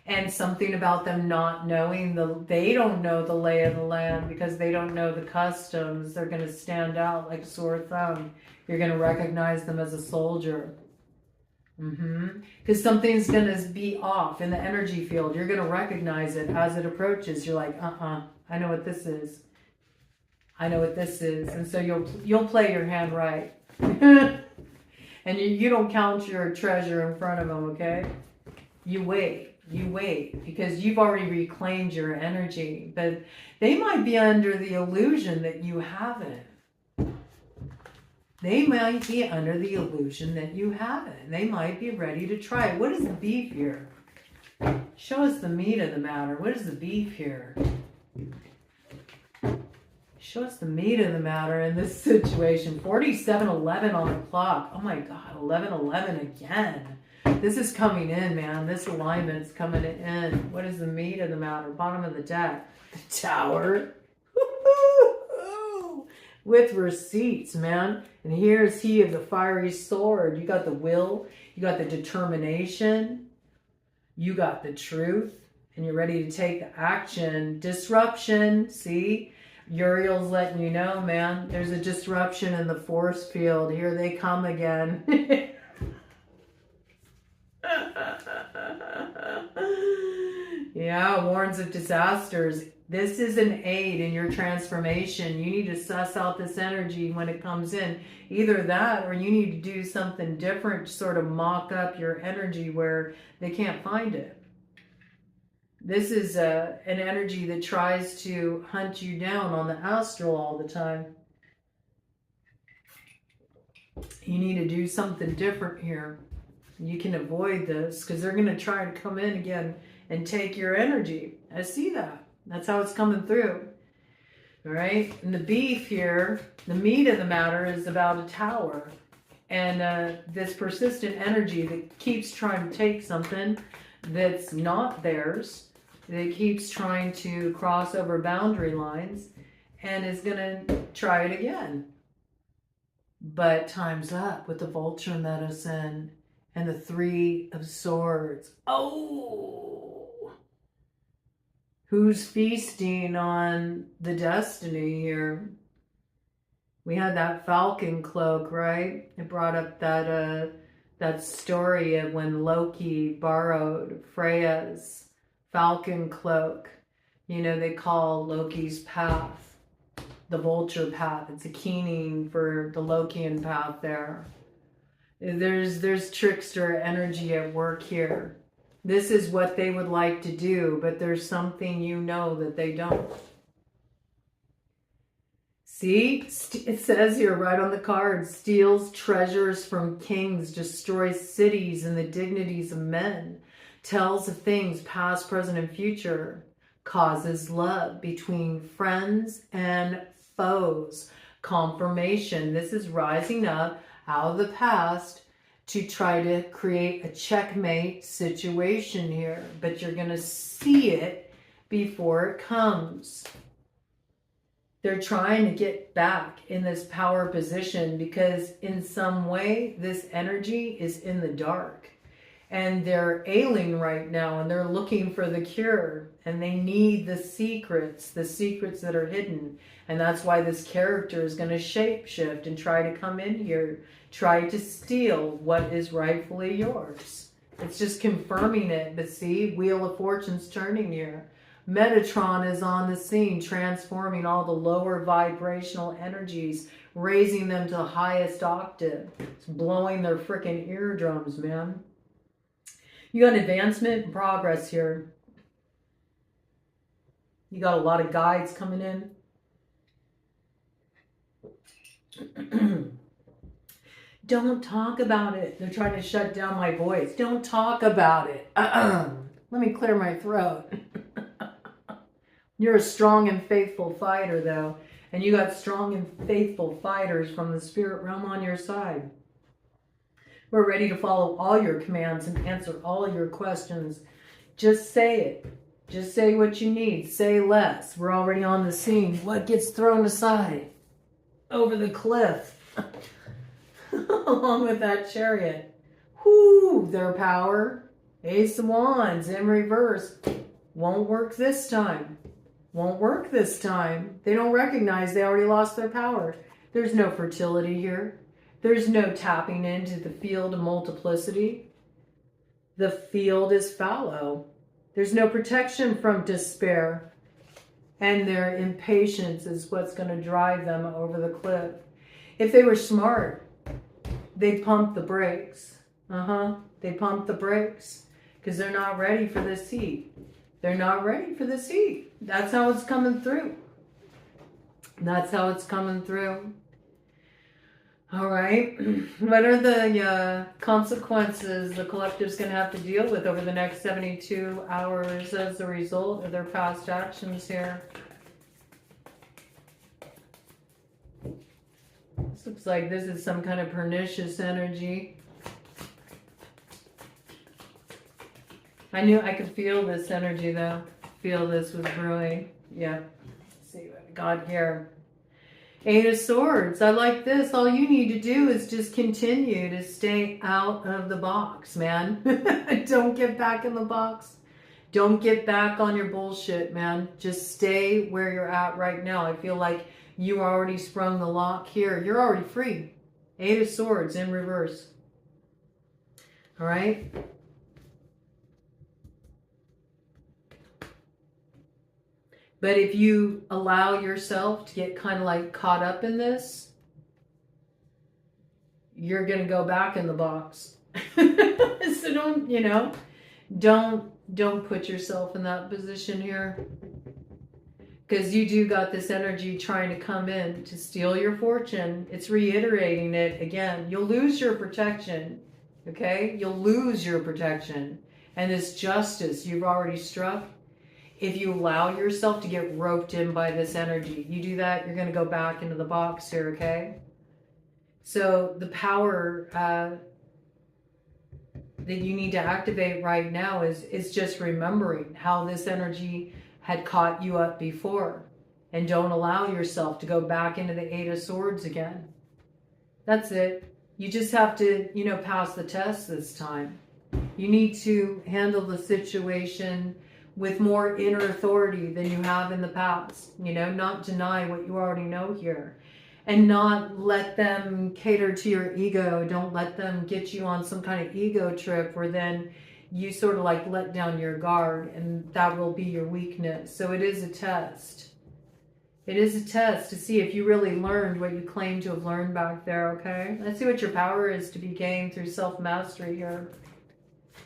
And something about them not knowing, they don't know the lay of the land because they don't know the customs. They're going to stand out like a sore thumb. You're going to recognize them as a soldier. Because something's going to be off in the energy field. You're going to recognize it as it approaches. You're like, I know what this is. I know what this is. And so you'll play your hand right. And you don't count your treasure in front of them, okay? You wait, because you've already reclaimed your energy. But they might be under the illusion that you haven't. They might be under the illusion that you haven't. They might be ready to try it. What is the beef here? Show us the meat of the matter. What is the beef here? Show us the meat of the matter in this situation. 47:11 on the clock. Oh my God, 11:11 again. This is coming in, man. This alignment's coming in. What is the meat of the matter? Bottom of the deck. The Tower. With receipts, man. And here's he of the fiery sword. You got the will. You got the determination. You got the truth. And you're ready to take the action. Disruption. See? Uriel's letting you know, man. There's a disruption in the force field. Here they come again. Yeah, warns of disasters. This is an aid in your transformation. You need to suss out this energy when it comes in. Either that or you need to do something different to sort of mock up your energy where they can't find it. This is an energy that tries to hunt you down on the astral all the time. You need to do something different here. You can avoid this because they're going to try to come in again and take your energy. I see that. That's how it's coming through. All right. And the beef here, the meat of the matter is about a tower. And this persistent energy that keeps trying to take something that's not theirs, that keeps trying to cross over boundary lines and is going to try it again. But time's up with the vulture medicine and the Three of Swords. Oh! Who's feasting on the destiny here? We had that falcon cloak, right? It brought up that story of when Loki borrowed Freya's falcon cloak. You know, they call Loki's path the vulture path. It's a keening for the Lokian path there. There's trickster energy at work here. This is what they would like to do, but there's something you know that they don't. See, it says here right on the card, steals treasures from kings, destroys cities and the dignities of men, tells of things past, present, and future, causes love between friends and foes. Confirmation. This is rising up out of the past to try to create a checkmate situation here, but you're going to see it before it comes. They're trying to get back in this power position because in some way this energy is in the dark and they're ailing right now and they're looking for the cure and they need the secrets that are hidden. And that's why this character is going to shapeshift and try to come in here, try to steal what is rightfully yours. It's just confirming it. But see, Wheel of Fortune's turning here. Metatron is on the scene, transforming all the lower vibrational energies, raising them to the highest octave. It's blowing their freaking eardrums, man. You got advancement and progress here. You got a lot of guides coming in. Don't talk about it. They're trying to shut down my voice. Don't talk about it. Let me clear my throat. You're a strong and faithful fighter, though. And you got strong and faithful fighters from the spirit realm on your side. We're ready to follow all your commands and answer all your questions. Just say it. Just say what you need. Say less. We're already on the scene. What gets thrown aside? Over the cliff. Along with that chariot. Whoo, their power. Ace of Wands in reverse. Won't work this time. Won't work this time. They don't recognize they already lost their power. There's no fertility here. There's no tapping into the field of multiplicity. The field is fallow. There's no protection from despair. And their impatience is what's going to drive them over the cliff. If they were smart, they'd pump the brakes. They pump the brakes because they're not ready for this heat. They're not ready for this heat. That's how it's coming through. That's how it's coming through. All right. What are the consequences the collective's going to have to deal with over the next 72 hours as a result of their past actions here? This looks like this is some kind of pernicious energy. I knew I could feel this energy, though. Feel this was brewing. Yeah. Let's see what I got here. Eight of Swords. I like this. All you need to do is just continue to stay out of the box, man. Don't get back in the box. Don't get back on your bullshit, man. Just stay where you're at right now. I feel like you already sprung the lock here. You're already free. Eight of Swords in reverse. All right. But if you allow yourself to get kind of like caught up in this, you're going to go back in the box. So don't put yourself in that position here. Because you do got this energy trying to come in to steal your fortune. It's reiterating it again. You'll lose your protection. Okay? You'll lose your protection. And this justice you've already struck, if you allow yourself to get roped in by this energy, you do that, you're going to go back into the box here, okay? So the power that you need to activate right now is just remembering how this energy had caught you up before. And don't allow yourself to go back into the Eight of Swords again. That's it. You just have to, pass the test this time. You need to handle the situation with more inner authority than you have in the past. Not deny what you already know here. And not let them cater to your ego. Don't let them get you on some kind of ego trip where then you sort of like let down your guard and that will be your weakness. So it is a test. It is a test to see if you really learned what you claim to have learned back there, okay? Let's see what your power is to be gained through self-mastery here.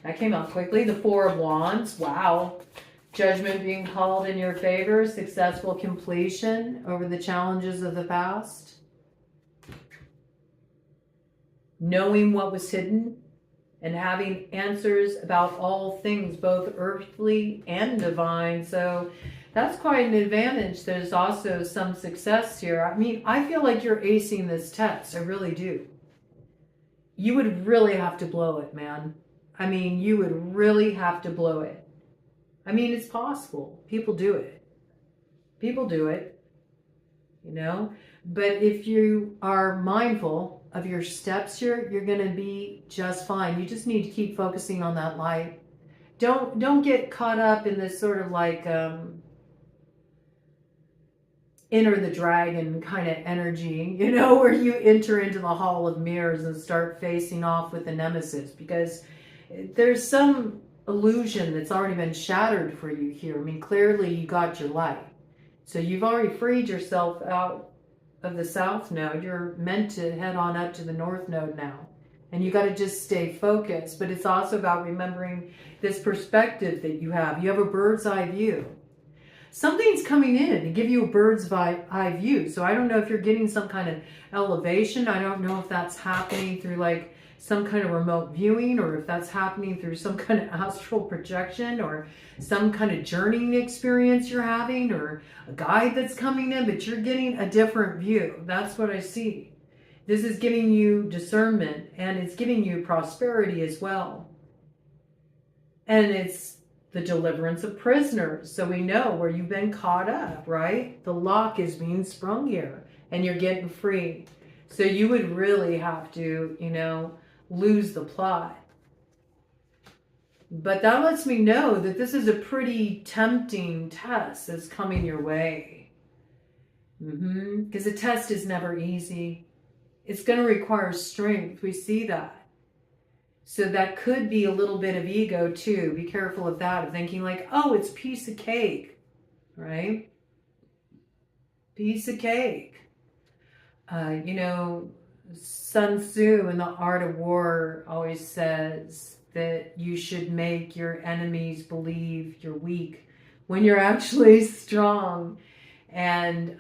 That came out quickly. The Four of Wands. Wow. Judgment being called in your favor. Successful completion over the challenges of the past. Knowing what was hidden and having answers about all things, both earthly and divine. So that's quite an advantage. There's also some success here. I mean, I feel like you're acing this test. I really do. you would really have to blow it, man. I mean, you would really have to blow it. I mean, it's possible. People do it. People do it, you know. But if you are mindful of your steps here, you're going to be just fine. You just need to keep focusing on that light. Don't get caught up in this sort of like Enter the Dragon kind of energy, you know, where you enter into the Hall of Mirrors and start facing off with the nemesis, because there's some illusion that's already been shattered for you here. I mean, clearly you got your light. So you've already freed yourself out of the south node. You're meant to head on up to the north node now. And you got to just stay focused. But it's also about remembering this perspective that you have. You have a bird's eye view. Something's coming in to give you a bird's eye view. So I don't know if you're getting some kind of elevation. I don't know if that's happening through like some kind of remote viewing, or if that's happening through some kind of astral projection, or some kind of journeying experience you're having, or a guide that's coming in, but you're getting a different view. That's what I see. This is giving you discernment, and it's giving you prosperity as well. And it's the deliverance of prisoners. So we know where you've been caught up, right? The lock is being sprung here, and you're getting free. So you would really have to, you know, lose the plot. But that lets me know that this is a pretty tempting test that's coming your way. Because a test is never easy. It's going to require strength. We see that. So that could be a little bit of ego too. Be careful of that, of thinking like, oh, it's piece of cake, right? Piece of cake. You know, Sun Tzu in The Art of War always says that you should make your enemies believe you're weak when you're actually strong. And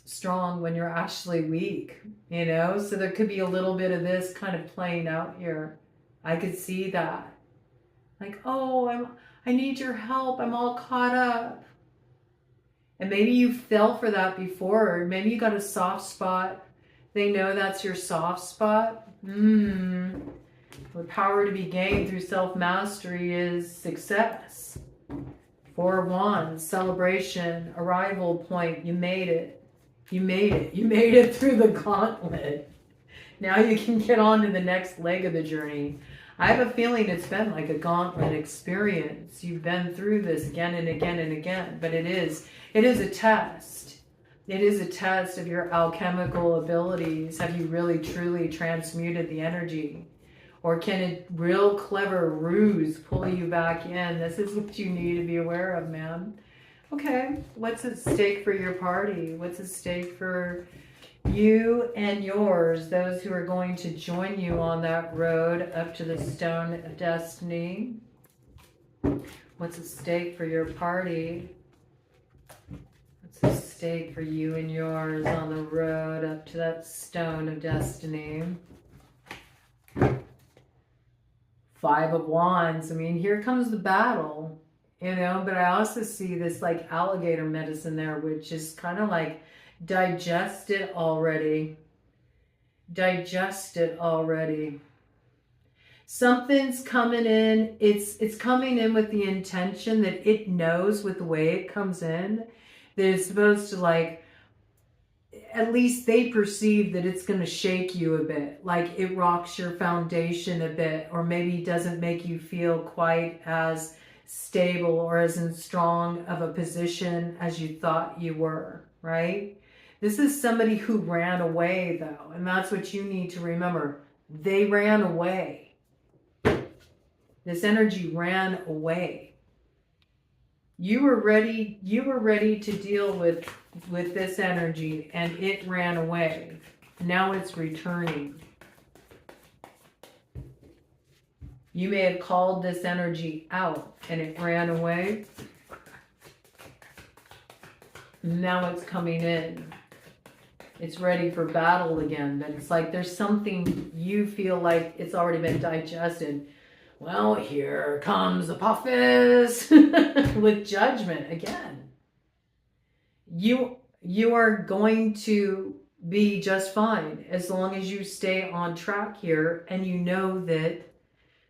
strong when you're actually weak, you know? So there could be a little bit of this kind of playing out here. I could see that. Like, oh, I need your help. I'm all caught up. And maybe you fell for that before. Or maybe you got a soft spot. They know that's your soft spot. The power to be gained through self-mastery is success. 4 of Wands, celebration, arrival point. You made it. You made it. You made it through the gauntlet. Now you can get on to the next leg of the journey. I have a feeling it's been like a gauntlet experience. You've been through this again and again and again, but it is a test. It is a test of your alchemical abilities. Have you really truly transmuted the energy? Or can a real clever ruse pull you back in? This is what you need to be aware of, man. Okay, what's at stake for your party? What's at stake for you and yours, those who are going to join you on that road up to the Stone of Destiny? What's at stake for your party? What's at stake for you and yours on the road up to that Stone of Destiny? 5 of Wands. I mean, here comes the battle, you know, but I also see this like alligator medicine there, which is kind of like digest it already. Digest it already. Something's coming in. It's coming in with the intention that it knows with the way it comes in that it's supposed to, like, at least they perceive that it's going to shake you a bit, like it rocks your foundation a bit, or maybe doesn't make you feel quite as stable or as in strong of a position as you thought you were, right? This is somebody who ran away, though, and that's what you need to remember. They ran away. This energy ran away. You were ready to deal with this energy, and it ran away. Now it's returning. You may have called this energy out and it ran away. Now it's coming in. It's ready for battle again. But it's like there's something you feel like it's already been digested. Well, here comes Apophis with judgment again. You are going to be just fine as long as you stay on track here and you know that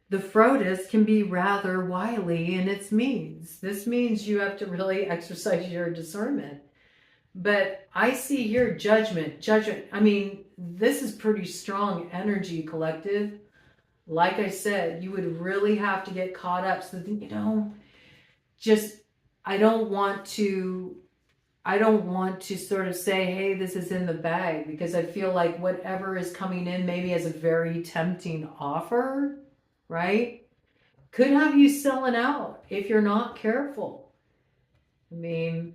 the Frodus can be rather wily in its means. This means you have to really exercise your discernment. But I see here judgment. I mean, this is pretty strong energy, collective. Like I said, you would really have to get caught up so that, I don't want to sort of say, hey, this is in the bag, because I feel like whatever is coming in maybe as a very tempting offer, right, could have you selling out if you're not careful. I mean,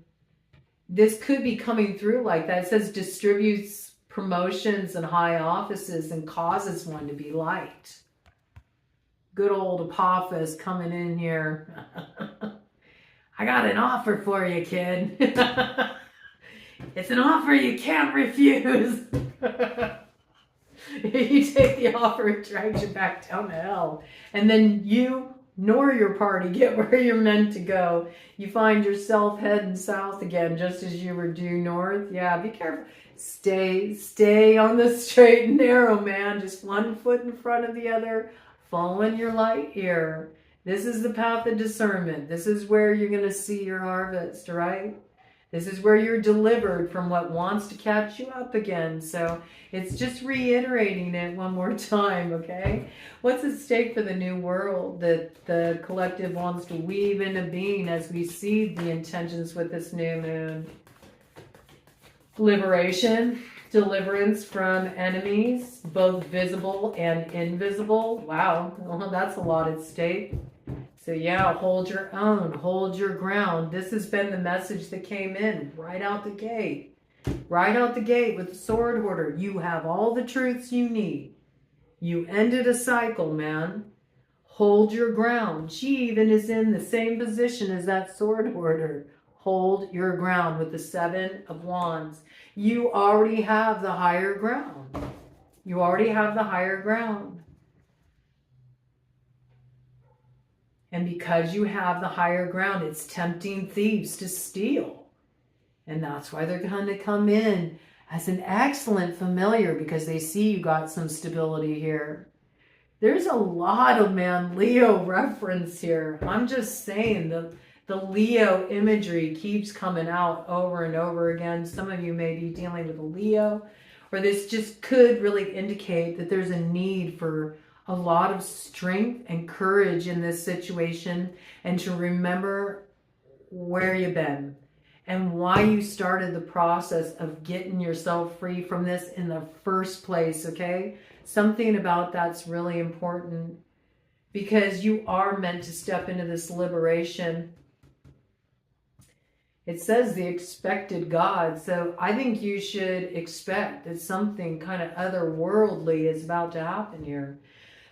this could be coming through like that. It says distributes promotions and high offices and causes one to be liked. Good old Apophis coming in here. I got an offer for you, kid. It's an offer you can't refuse. You take the offer, it drags you back down to hell. And then you nor your party get where you're meant to go. You find yourself heading south again, just as you were due north. Yeah, be careful. Stay on the straight and narrow, man. Just one foot in front of the other, following your light here. This is the path of discernment. This is where you're going to see your harvest, right? This is where you're delivered from what wants to catch you up again. So it's just reiterating it one more time, okay? What's at stake for the new world that the collective wants to weave into being as we see the intentions with this new moon? Liberation, deliverance from enemies, both visible and invisible. Wow, well, that's a lot at stake. So yeah, hold your own, hold your ground. This has been the message that came in right out the gate. Right out the gate with the sword order. You have all the truths you need. You ended a cycle, man. Hold your ground. She even is in the same position as that sword order. Hold your ground with the 7 of Wands. You already have the higher ground. You already have the higher ground. And because you have the higher ground, it's tempting thieves to steal. And that's why they're going to come in as an excellent familiar, because they see you got some stability here. There's a lot of, Leo reference here. I'm just saying the Leo imagery keeps coming out over and over again. Some of you may be dealing with a Leo, or this just could really indicate that there's a need for a lot of strength and courage in this situation, and to remember where you've been and why you started the process of getting yourself free from this in the first place, okay? Something about that's really important, because you are meant to step into this liberation. It says the expected God, so I think you should expect that something kind of otherworldly is about to happen here.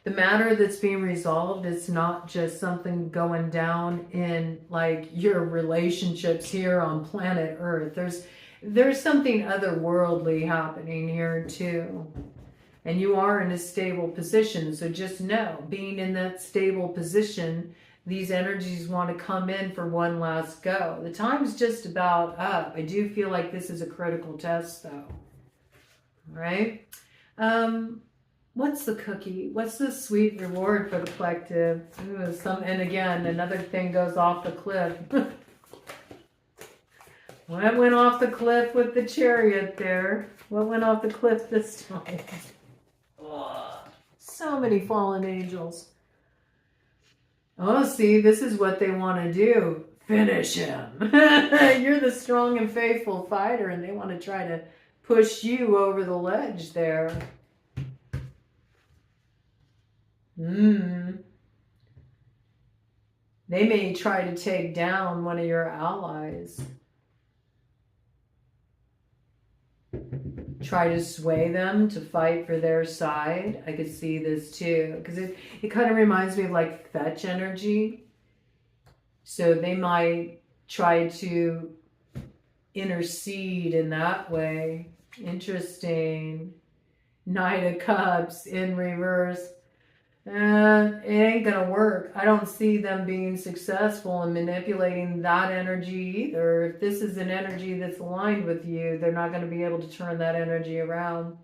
The matter that's being resolved, it's not just something going down in like your relationships here on planet Earth. There's something otherworldly happening here too. And you are in a stable position. So just know, being in that stable position, these energies want to come in for one last go. The time's just about up. I do feel like this is a critical test though. All right. What's the cookie? What's the sweet reward for the collective? Ooh, and again, another thing goes off the cliff. What went off the cliff with the chariot there? What went off the cliff this time? Oh, so many fallen angels. Oh, see, this is what they want to do. Finish him. You're the strong and faithful fighter, and they want to try to push you over the ledge there. They may try to take down one of your allies. Try to sway them to fight for their side. I could see this too, because it kind of reminds me of like fetch energy. So they might try to intercede in that way. Interesting. Knight of Cups in reverse. it ain't gonna work. I don't see them being successful in manipulating that energy either. If this is an energy that's aligned with you, they're not going to be able to turn that energy around.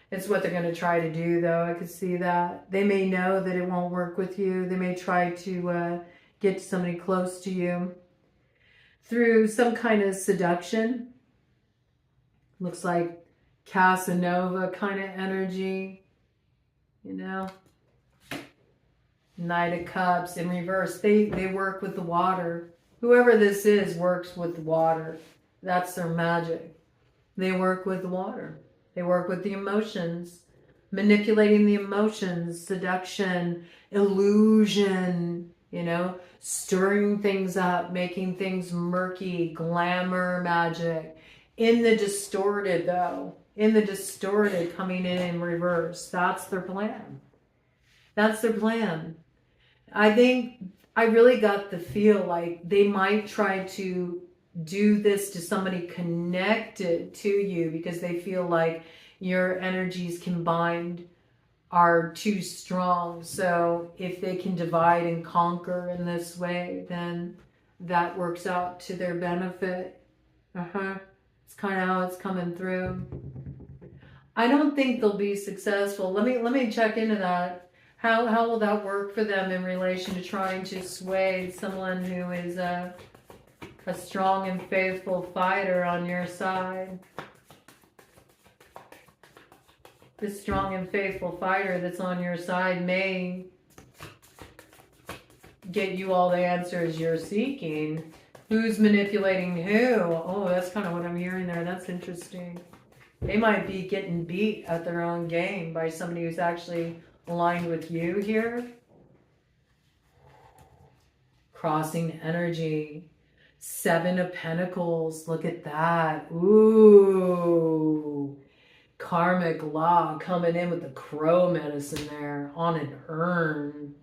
It's what they're going to try to do, though. I could see that. They may know that it won't work with you. They may try to get somebody close to you through some kind of seduction. Looks like Casanova kind of energy, you know. Knight of Cups in reverse. They work with the water. Whoever this is works with the water. That's their magic. They work with the water. They work with the emotions, manipulating the emotions, seduction, illusion, you know, stirring things up, making things murky, glamour magic. In the distorted, though, in the distorted, coming in reverse. That's their plan. That's their plan. I think I really got the feel like they might try to do this to somebody connected to you because they feel like your energies combined are too strong. So if they can divide and conquer in this way, then that works out to their benefit. It's kind of how it's coming through. I don't think they'll be successful. Let me check into that. How will that work for them in relation to trying to sway someone who is a strong and faithful fighter on your side? This strong and faithful fighter that's on your side may get you all the answers you're seeking. Who's manipulating who? Oh, that's kind of what I'm hearing there. That's interesting. They might be getting beat at their own game by somebody who's actually aligned with you here. Crossing energy. 7 of Pentacles. Look at that. Ooh. Karmic law coming in with the crow medicine there on an urn.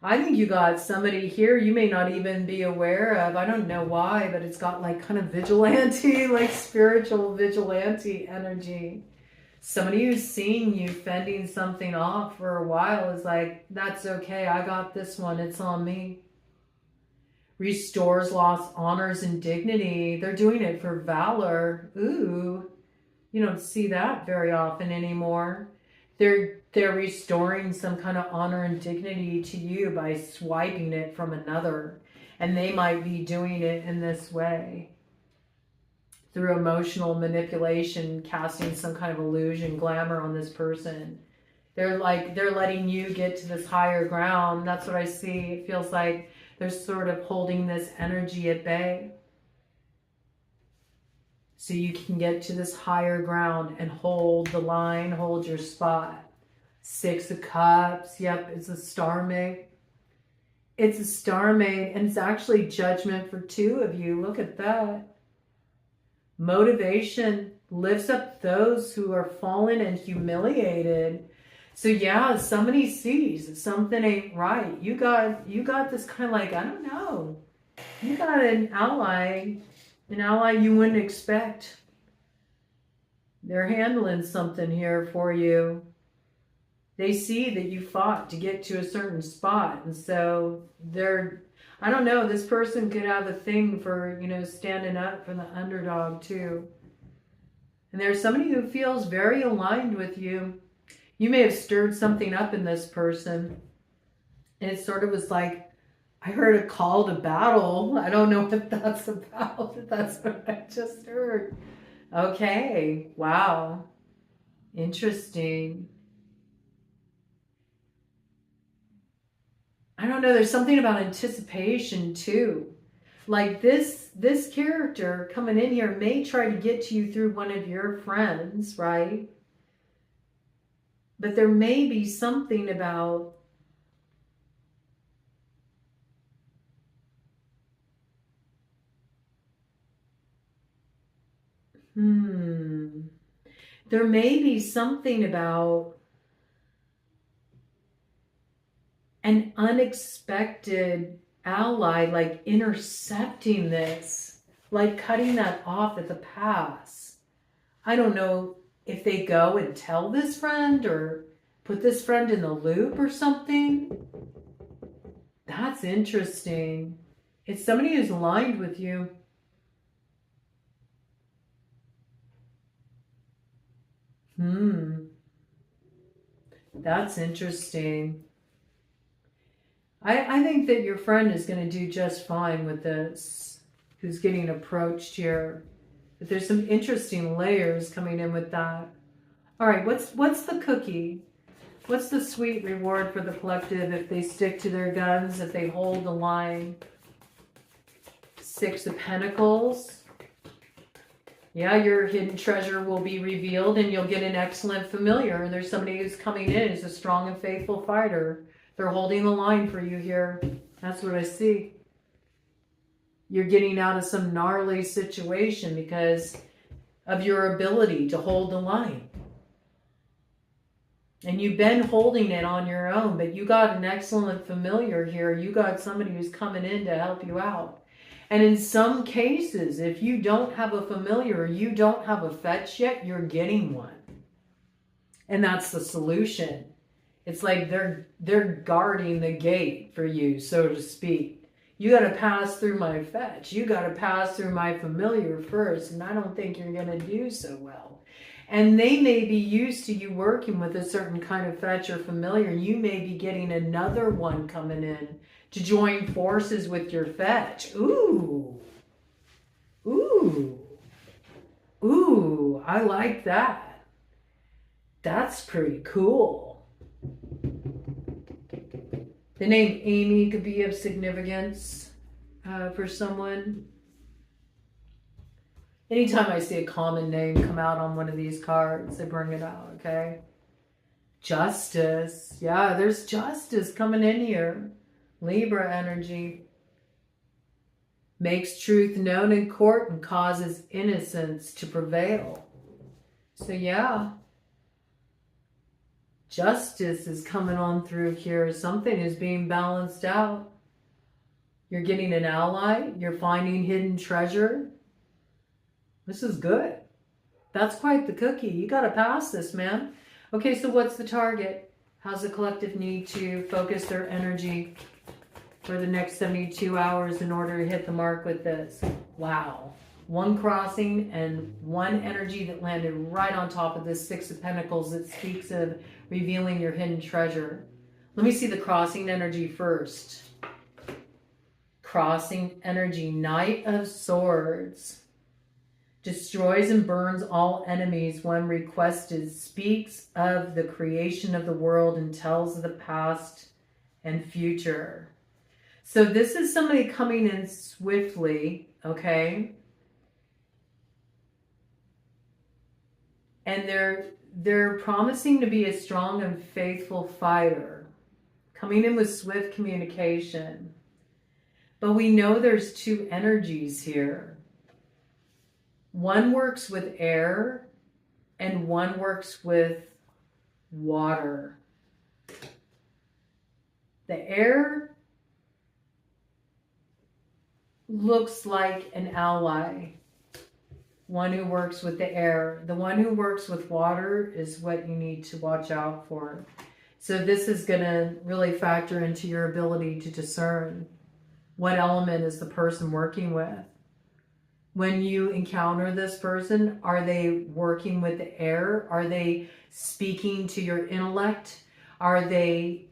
I think you got somebody here you may not even be aware of. I don't know why, but it's got like kind of vigilante, like spiritual vigilante energy. Somebody who's seeing you fending something off for a while is like, that's okay, I got this one, it's on me. Restores lost honors and dignity. They're doing it for valor. Ooh, you don't see that very often anymore. They're restoring some kind of honor and dignity to you by swiping it from another. And they might be doing it in this way. Through emotional manipulation, casting some kind of illusion, glamour on this person. They're letting you get to this higher ground. That's what I see. It feels like they're sort of holding this energy at bay. So you can get to this higher ground and hold the line, hold your spot. 6 of Cups. Yep, it's a star mate. It's a star mate, and it's actually judgment for 2 of you. Look at that. Motivation lifts up those who are fallen and humiliated. So yeah, somebody sees that something ain't right. You got this kind of like, I don't know. You got an ally you wouldn't expect. They're handling something here for you. They see that you fought to get to a certain spot. And so I don't know, this person could have a thing for, standing up for the underdog too. And there's somebody who feels very aligned with you. You may have stirred something up in this person. And it sort of was like, I heard a call to battle. I don't know what that's about, but that's what I just heard. Okay. Wow. Interesting. I don't know. There's something about anticipation too. Like this character coming in here may try to get to you through one of your friends, right? But there may be something about there may be something about an unexpected ally, like intercepting this, like cutting that off at the pass. I don't know if they go and tell this friend or put this friend in the loop or something. That's interesting. It's somebody who's aligned with you. That's interesting. I think that your friend is going to do just fine with this, who's getting approached here. But there's some interesting layers coming in with that. All right, what's the cookie? What's the sweet reward for the collective if they stick to their guns, if they hold the line? 6 of Pentacles. Yeah, your hidden treasure will be revealed and you'll get an excellent familiar. And there's somebody who's coming in who's a strong and faithful fighter. They're holding the line for you here. That's what I see. You're getting out of some gnarly situation because of your ability to hold the line. And you've been holding it on your own, but you got an excellent familiar here. You got somebody who's coming in to help you out. And in some cases, if you don't have a familiar, you don't have a fetch yet, you're getting one. And that's the solution. It's like they're guarding the gate for you, so to speak. You got to pass through my fetch. You got to pass through my familiar first, and I don't think you're going to do so well. And they may be used to you working with a certain kind of fetch or familiar. You may be getting another one coming in to join forces with your fetch. Ooh. Ooh. Ooh, I like that. That's pretty cool. The name Amy could be of significance for someone. Anytime I see a common name come out on one of these cards, I bring it out, okay? Justice. Yeah, there's justice coming in here. Libra energy. Makes truth known in court and causes innocence to prevail. So yeah. Justice is coming on through here. Something is being balanced out. You're getting an ally. You're finding hidden treasure. This is good. That's quite the cookie. You got to pass this, man. Okay, so what's the target? How's the collective need to focus their energy for the next 72 hours in order to hit the mark with this? Wow. 1 crossing and 1 energy that landed right on top of this 6 of Pentacles that speaks of revealing your hidden treasure. Let me see the crossing energy first. Crossing energy, Knight of Swords. Destroys and burns all enemies when requested. Speaks of the creation of the world and tells of the past and future. So this is somebody coming in swiftly, okay? And they're promising to be a strong and faithful fighter. Coming in with swift communication. But we know there's 2 energies here. One works with air and one works with water. The air looks like an ally. One who works with the air. The one who works with water is what you need to watch out for. So this is going to really factor into your ability to discern what element is the person working with. When you encounter this person, are they working with the air? Are they speaking to your intellect? Are they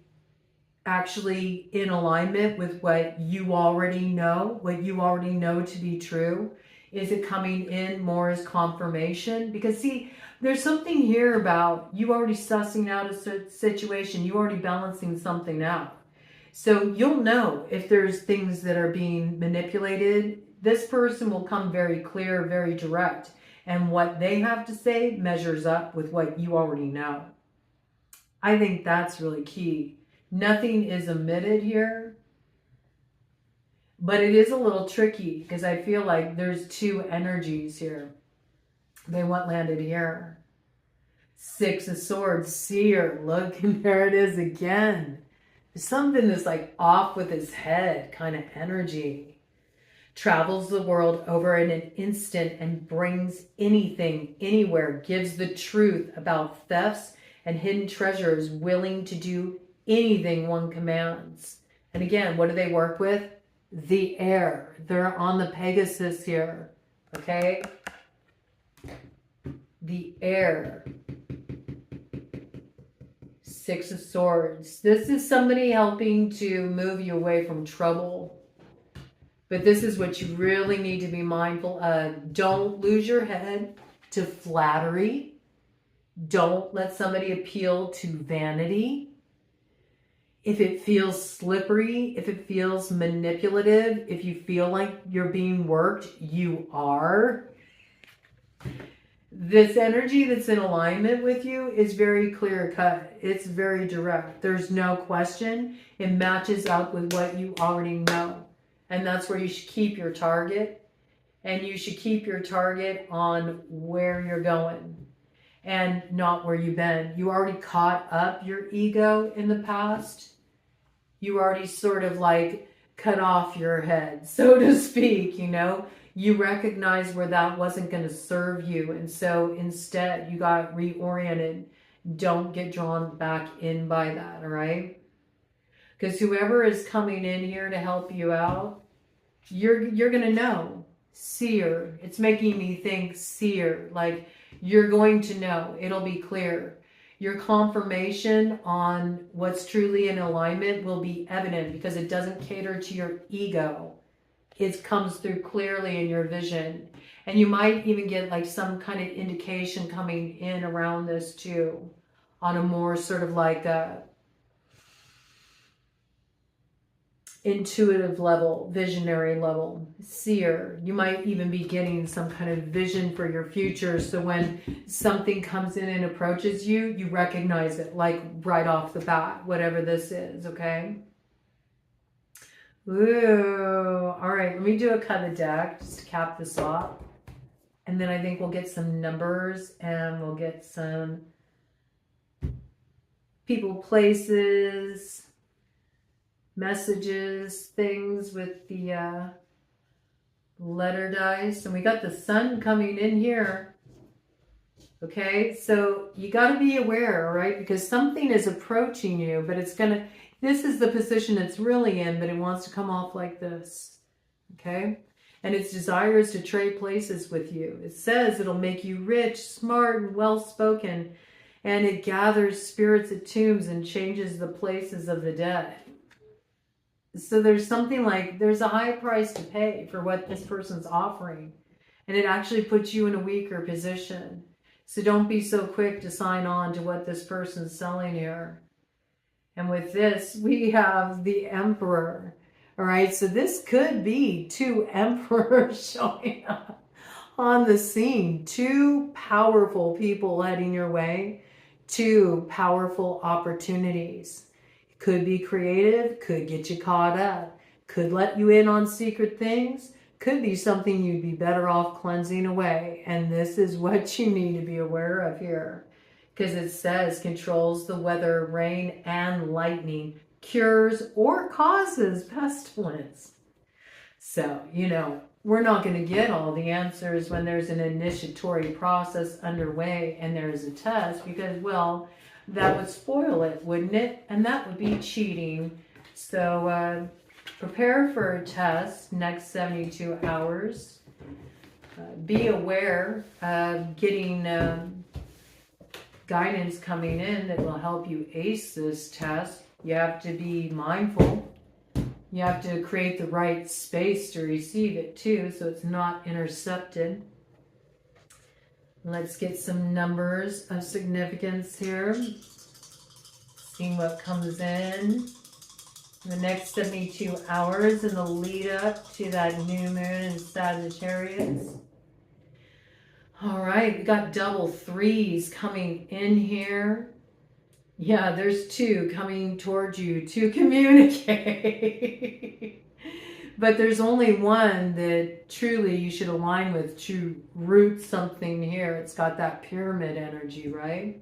actually in alignment with what you already know to be true? Is it coming in more as confirmation? Because see, there's something here about you already sussing out a situation. You already balancing something out. So you'll know if there's things that are being manipulated. This person will come very clear, very direct. And what they have to say measures up with what you already know. I think that's really key. Nothing is omitted here. But it is a little tricky because I feel like there's 2 energies here. They want landed here. 6 of Swords, Seer. Look, and there it is again. There's something that's like off with his head kind of energy. Travels the world over in an instant and brings anything, anywhere. Gives the truth about thefts and hidden treasures, willing to do anything one commands. And again, what do they work with? The air. They're on the Pegasus here. Okay? The air. Six of Swords. This is somebody helping to move you away from trouble. But this is what you really need to be mindful of. Don't lose your head to flattery. Don't let somebody appeal to vanity. If it feels slippery, if it feels manipulative, if you feel like you're being worked, you are. This energy that's in alignment with you is very clear cut. It's very direct. There's no question. It matches up with what you already know. And that's where you should keep your target. And you should keep your target on where you're going and not where you've been. You already caught up your ego in the past. You already sort of like cut off your head, so to speak, you know. You recognize where that wasn't going to serve you. And so instead you got reoriented. Don't get drawn back in by that, all right? Because whoever is coming in here to help you out, you're going to know. Seer. It's making me think seer. Like you're going to know. It'll be clear. Your confirmation on what's truly in alignment will be evident because it doesn't cater to your ego. It comes through clearly in your vision. And you might even get like some kind of indication coming in around this too, on a more sort of like a intuitive level, visionary level, seer. You might even be getting some kind of vision for your future. So when something comes in and approaches you, you recognize it like right off the bat, whatever this is, okay? Ooh, all right, let me do a cut of the deck just to cap this off. And then I think we'll get some numbers and we'll get some people, places, messages, things with the letter dice. And we got the sun coming in here. Okay, so you got to be aware, all right? Because something is approaching you, but it's going to... This is the position it's really in, but it wants to come off like this, okay? And its desire is to trade places with you. It says it'll make you rich, smart, and well-spoken, and it gathers spirits at tombs and changes the places of the dead. So there's something like, there's a high price to pay for what this person's offering, and it actually puts you in a weaker position. So don't be so quick to sign on to what this person's selling here. And with this, we have the Emperor. All right, so this could be two emperors showing up on the scene. Two powerful people heading your way. Two powerful opportunities. It could be creative, could get you caught up, could let you in on secret things, could be something you'd be better off cleansing away. And this is what you need to be aware of here. Because it says controls the weather, rain, and lightning, cures or causes pestilence. So, you know, we're not going to get all the answers when there's an initiatory process underway and there's a test because, well, that would spoil it, wouldn't it? And that would be cheating. So prepare for a test next 72 hours. Be aware of getting... guidance coming in that will help you ace this test. You have to be mindful. You have to create the right space to receive it too, so it's not intercepted. Let's get some numbers of significance here. Seeing what comes in the next 72 hours in the lead up to that new moon in Sagittarius. All right, we got double threes coming in here. Yeah, there's two coming towards you to communicate. But there's only one that truly you should align with to root something here. It's got that pyramid energy, right?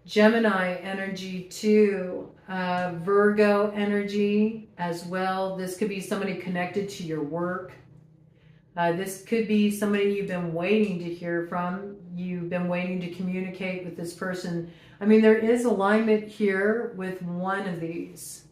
Gemini energy too. Virgo energy as well. This could be somebody connected to your work. This could be somebody you've been waiting to hear from. you've been waiting to communicate with this person. I mean, there is alignment here with one of these.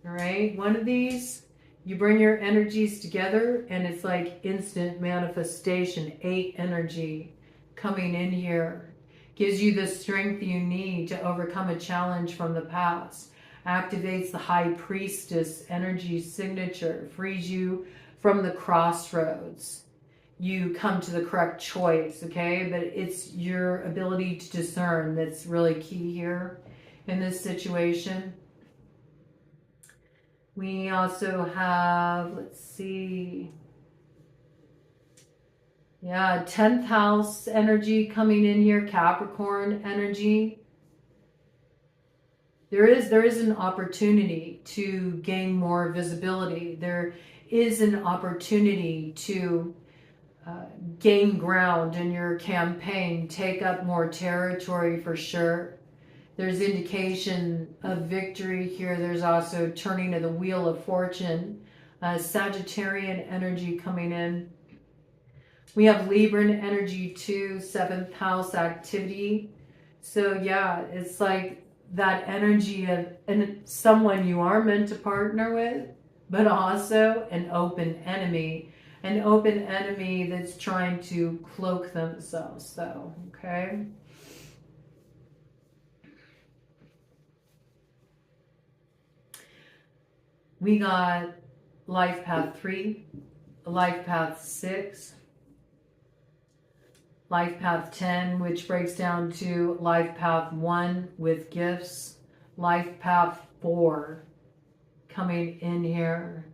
All right, one of these, you bring your energies together and it's like instant manifestation. 8 energy coming in here gives you the strength you need to overcome a challenge from the past. Activates the high priestess energy signature, frees you from the crossroads. You come to the correct choice, okay? But it's your ability to discern that's really key here in this situation. We also have, let's see, yeah, 10th house energy coming in here, Capricorn energy. There is an opportunity to gain more visibility. There is an opportunity to gain ground in your campaign, take up more territory for sure. There's indication of victory here. There's also turning of the wheel of fortune, Sagittarian energy coming in. We have Libran energy too, 7th house activity. So yeah, it's like that energy of someone you are meant to partner with, but also an open enemy. An open enemy that's trying to cloak themselves though, okay? We got life path 3, life path 6, life path 10, which breaks down to life path 1 with gifts, life path 4 coming in here,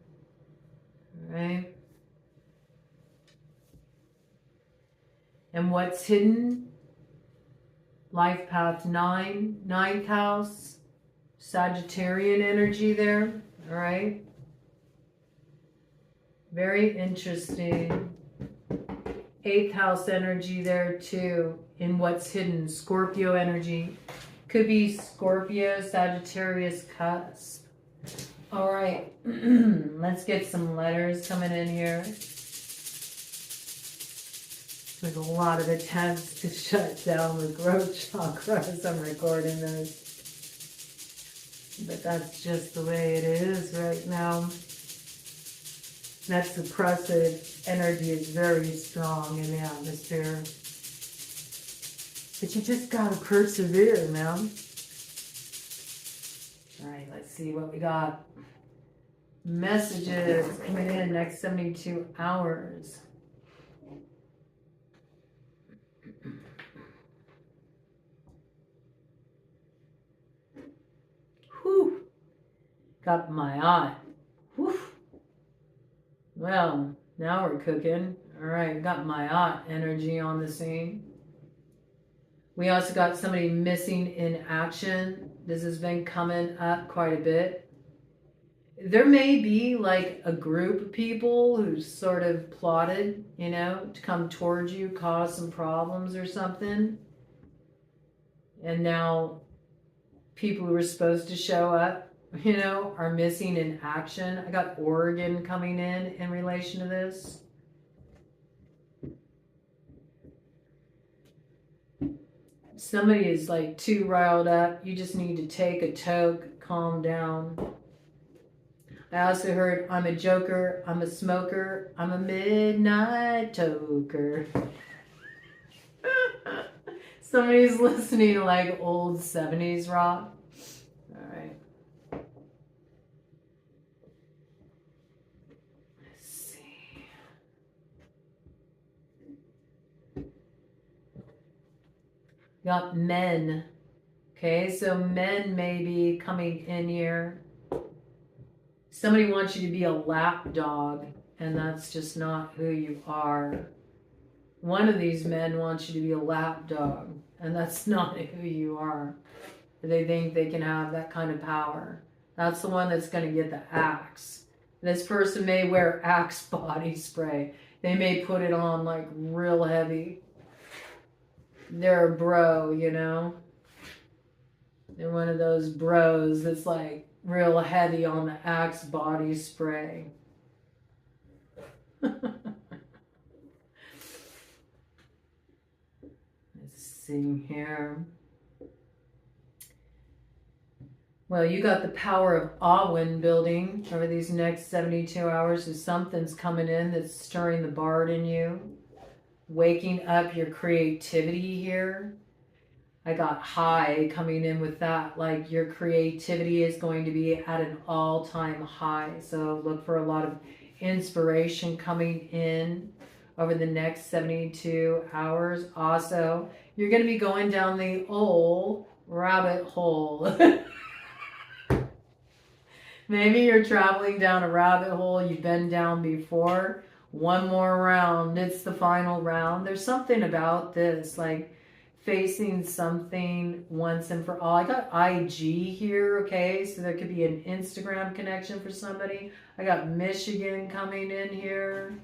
all right? And what's hidden? Life path 9, 9th house, Sagittarian energy there, all right? Very interesting. 8th house energy there too, in what's hidden, Scorpio energy. Could be Scorpio, Sagittarius cusp. All right, let's get some letters coming in here. There's a lot of attempts to shut down the growth chakra as I'm recording this. But that's just the way it is right now. That suppressive energy is very strong in the atmosphere. But you just gotta persevere, man. All right, let's see what we got. Messages coming in next 72 hours. Whew. Got my eye. Whew. Well, now we're cooking. All right, got my eye energy on the scene. We also got somebody missing in action. This has been coming up quite a bit. There may be like a group of people who sort of plotted, you know, to come towards you, cause some problems or something. And now people who were supposed to show up, you know, are missing in action. I got Oregon coming in relation to this. Somebody is like too riled up. You just need to take a toke, calm down. I also heard, I'm a joker, I'm a smoker, I'm a midnight toker. Somebody's listening to like old 70s rock. All right. Let's see. Got men. Okay, so men may be coming in here. Somebody wants you to be a lap dog, and that's just not who you are. One of these men wants you to be a lap dog, and that's not who you are. They think they can have that kind of power. That's the one that's going to get the axe. This person may wear axe body spray. They may put it on like real heavy. They're a bro, you know. They're one of those bros that's like real heavy on the axe body spray. see here. Well, you got the power of Awen building over these next 72 hours. So something's coming in that's stirring the bard in you. Waking up your creativity here. I got high coming in with that. Like your creativity is going to be at an all-time high. So look for a lot of inspiration coming in over the next 72 hours. Also, you're going to be going down the old rabbit hole. Maybe you're traveling down a rabbit hole you've been down before. One more round. It's the final round. There's something about this, like facing something once and for all. I got IG here, okay? So there could be an Instagram connection for somebody. I got Michigan coming in here.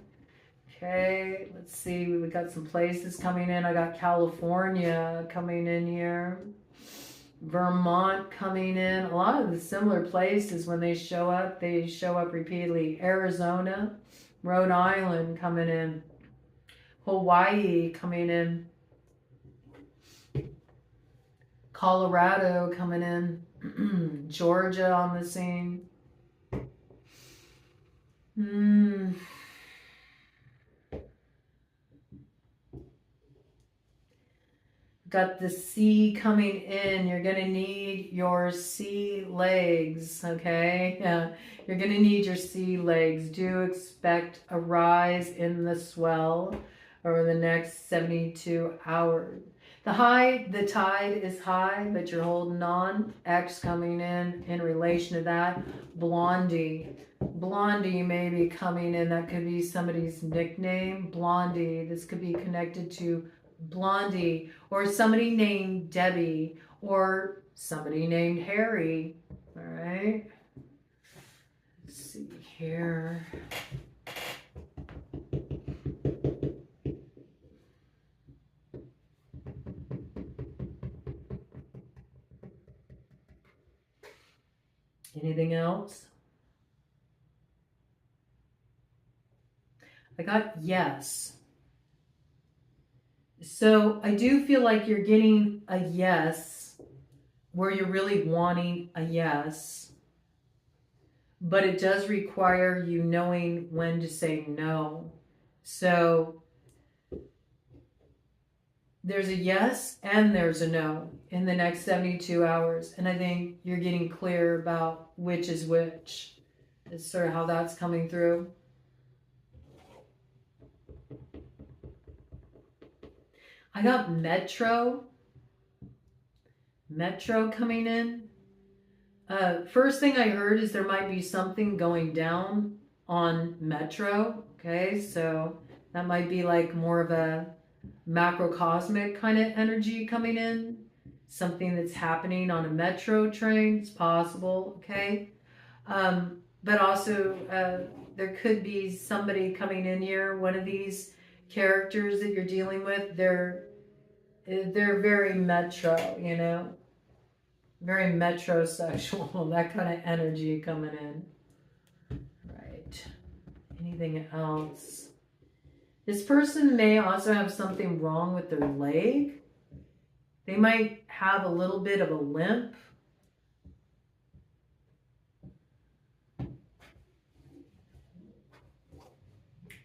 Okay, let's see. We got some places coming in. I got California coming in here. Vermont coming in. A lot of the similar places when they show up repeatedly. Arizona, Rhode Island coming in. Hawaii coming in. Colorado coming in. Georgia on the scene. Got the sea coming in. You're going to need your sea legs, okay? Yeah, you're going to need your sea legs. Do expect a rise in the swell over the next 72 hours. The tide is high, but you're holding on. X coming in relation to that. Blondie may be coming in. That could be somebody's nickname. Blondie. This could be connected to Blondie, or somebody named Debbie, or somebody named Harry. All right. Let's see here. Anything else? I got yes. So I do feel like you're getting a yes where you're really wanting a yes, but it does require you knowing when to say no. So there's a yes and there's a no in the next 72 hours. And I think you're getting clear about which is which. It's sort of how that's coming through. I got Metro coming in. First thing I heard is there might be something going down on Metro. Okay, so that might be like more of a macrocosmic kind of energy coming in. Something that's happening on a Metro train. It's possible, okay? But also there could be somebody coming in here. One of these characters that you're dealing with, they're very metro, you know, very metrosexual, that kind of energy coming in. Right. Anything else? This person may also have something wrong with their leg. They might have a little bit of a limp.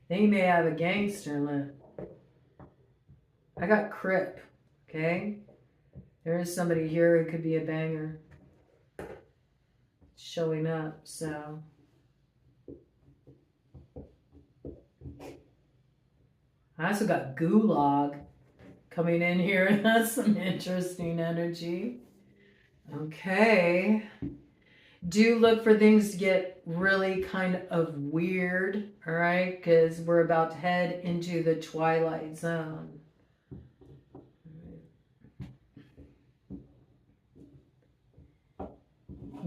They may have a gangster limp. I got Crip, okay? There is somebody here who could be a banger showing up, so. I also got Gulag coming in here. That's some interesting energy. Okay. Do look for things to get really kind of weird, all right? Because we're about to head into the twilight zone.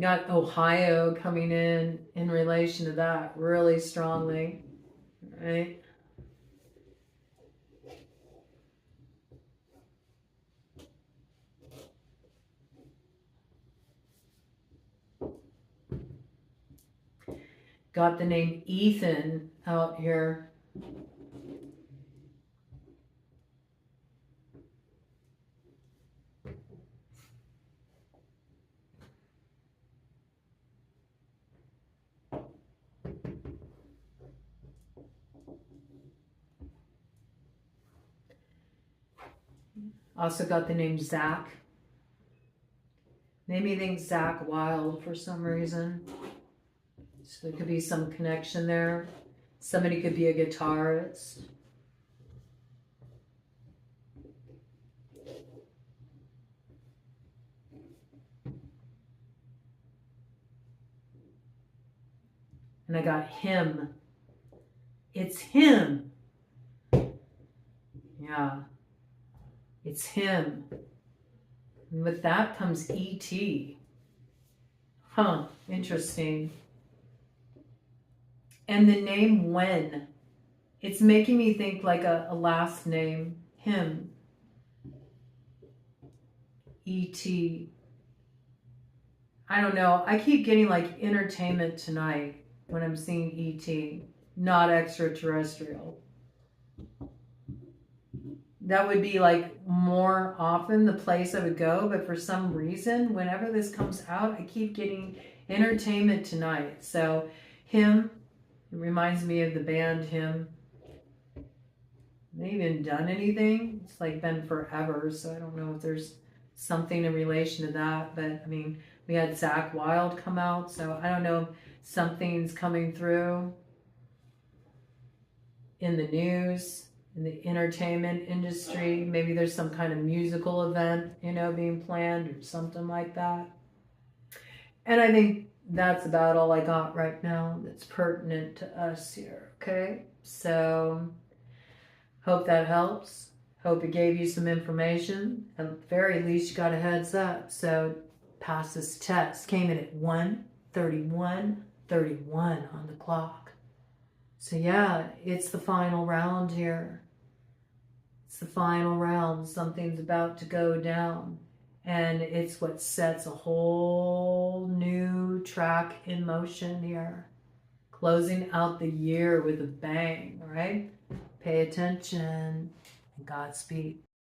Got Ohio coming in relation to that really strongly, right? Got the name Ethan out here. Also got the name Zach. Made me think Zach Wild for some reason. So there could be some connection there. Somebody could be a guitarist. And I got him. It's him. Yeah. It's him. And with that comes E.T. Huh. Interesting. And the name Wen. It's making me think like a last name. Him. E.T. I don't know. I keep getting like entertainment tonight when I'm seeing E.T. Not extraterrestrial. That would be like more often the place I would go, but for some reason, whenever this comes out, I keep getting entertainment tonight. So him, it reminds me of the band Him. They even done anything? It's like been forever, so I don't know if there's something in relation to that. But I mean, we had Zach Wild come out, so I don't know if something's coming through in the news, in the entertainment industry. Maybe there's some kind of musical event, you know, being planned or something like that. And I think that's about all I got right now that's pertinent to us here, okay? So, hope that helps. Hope it gave you some information. At the very least, you got a heads up. So, pass this test. Came in at 1:31:31 on the clock. So yeah, it's the final round here. It's the final round. Something's about to go down. And it's what sets a whole new track in motion here. Closing out the year with a bang, right? Pay attention and Godspeed.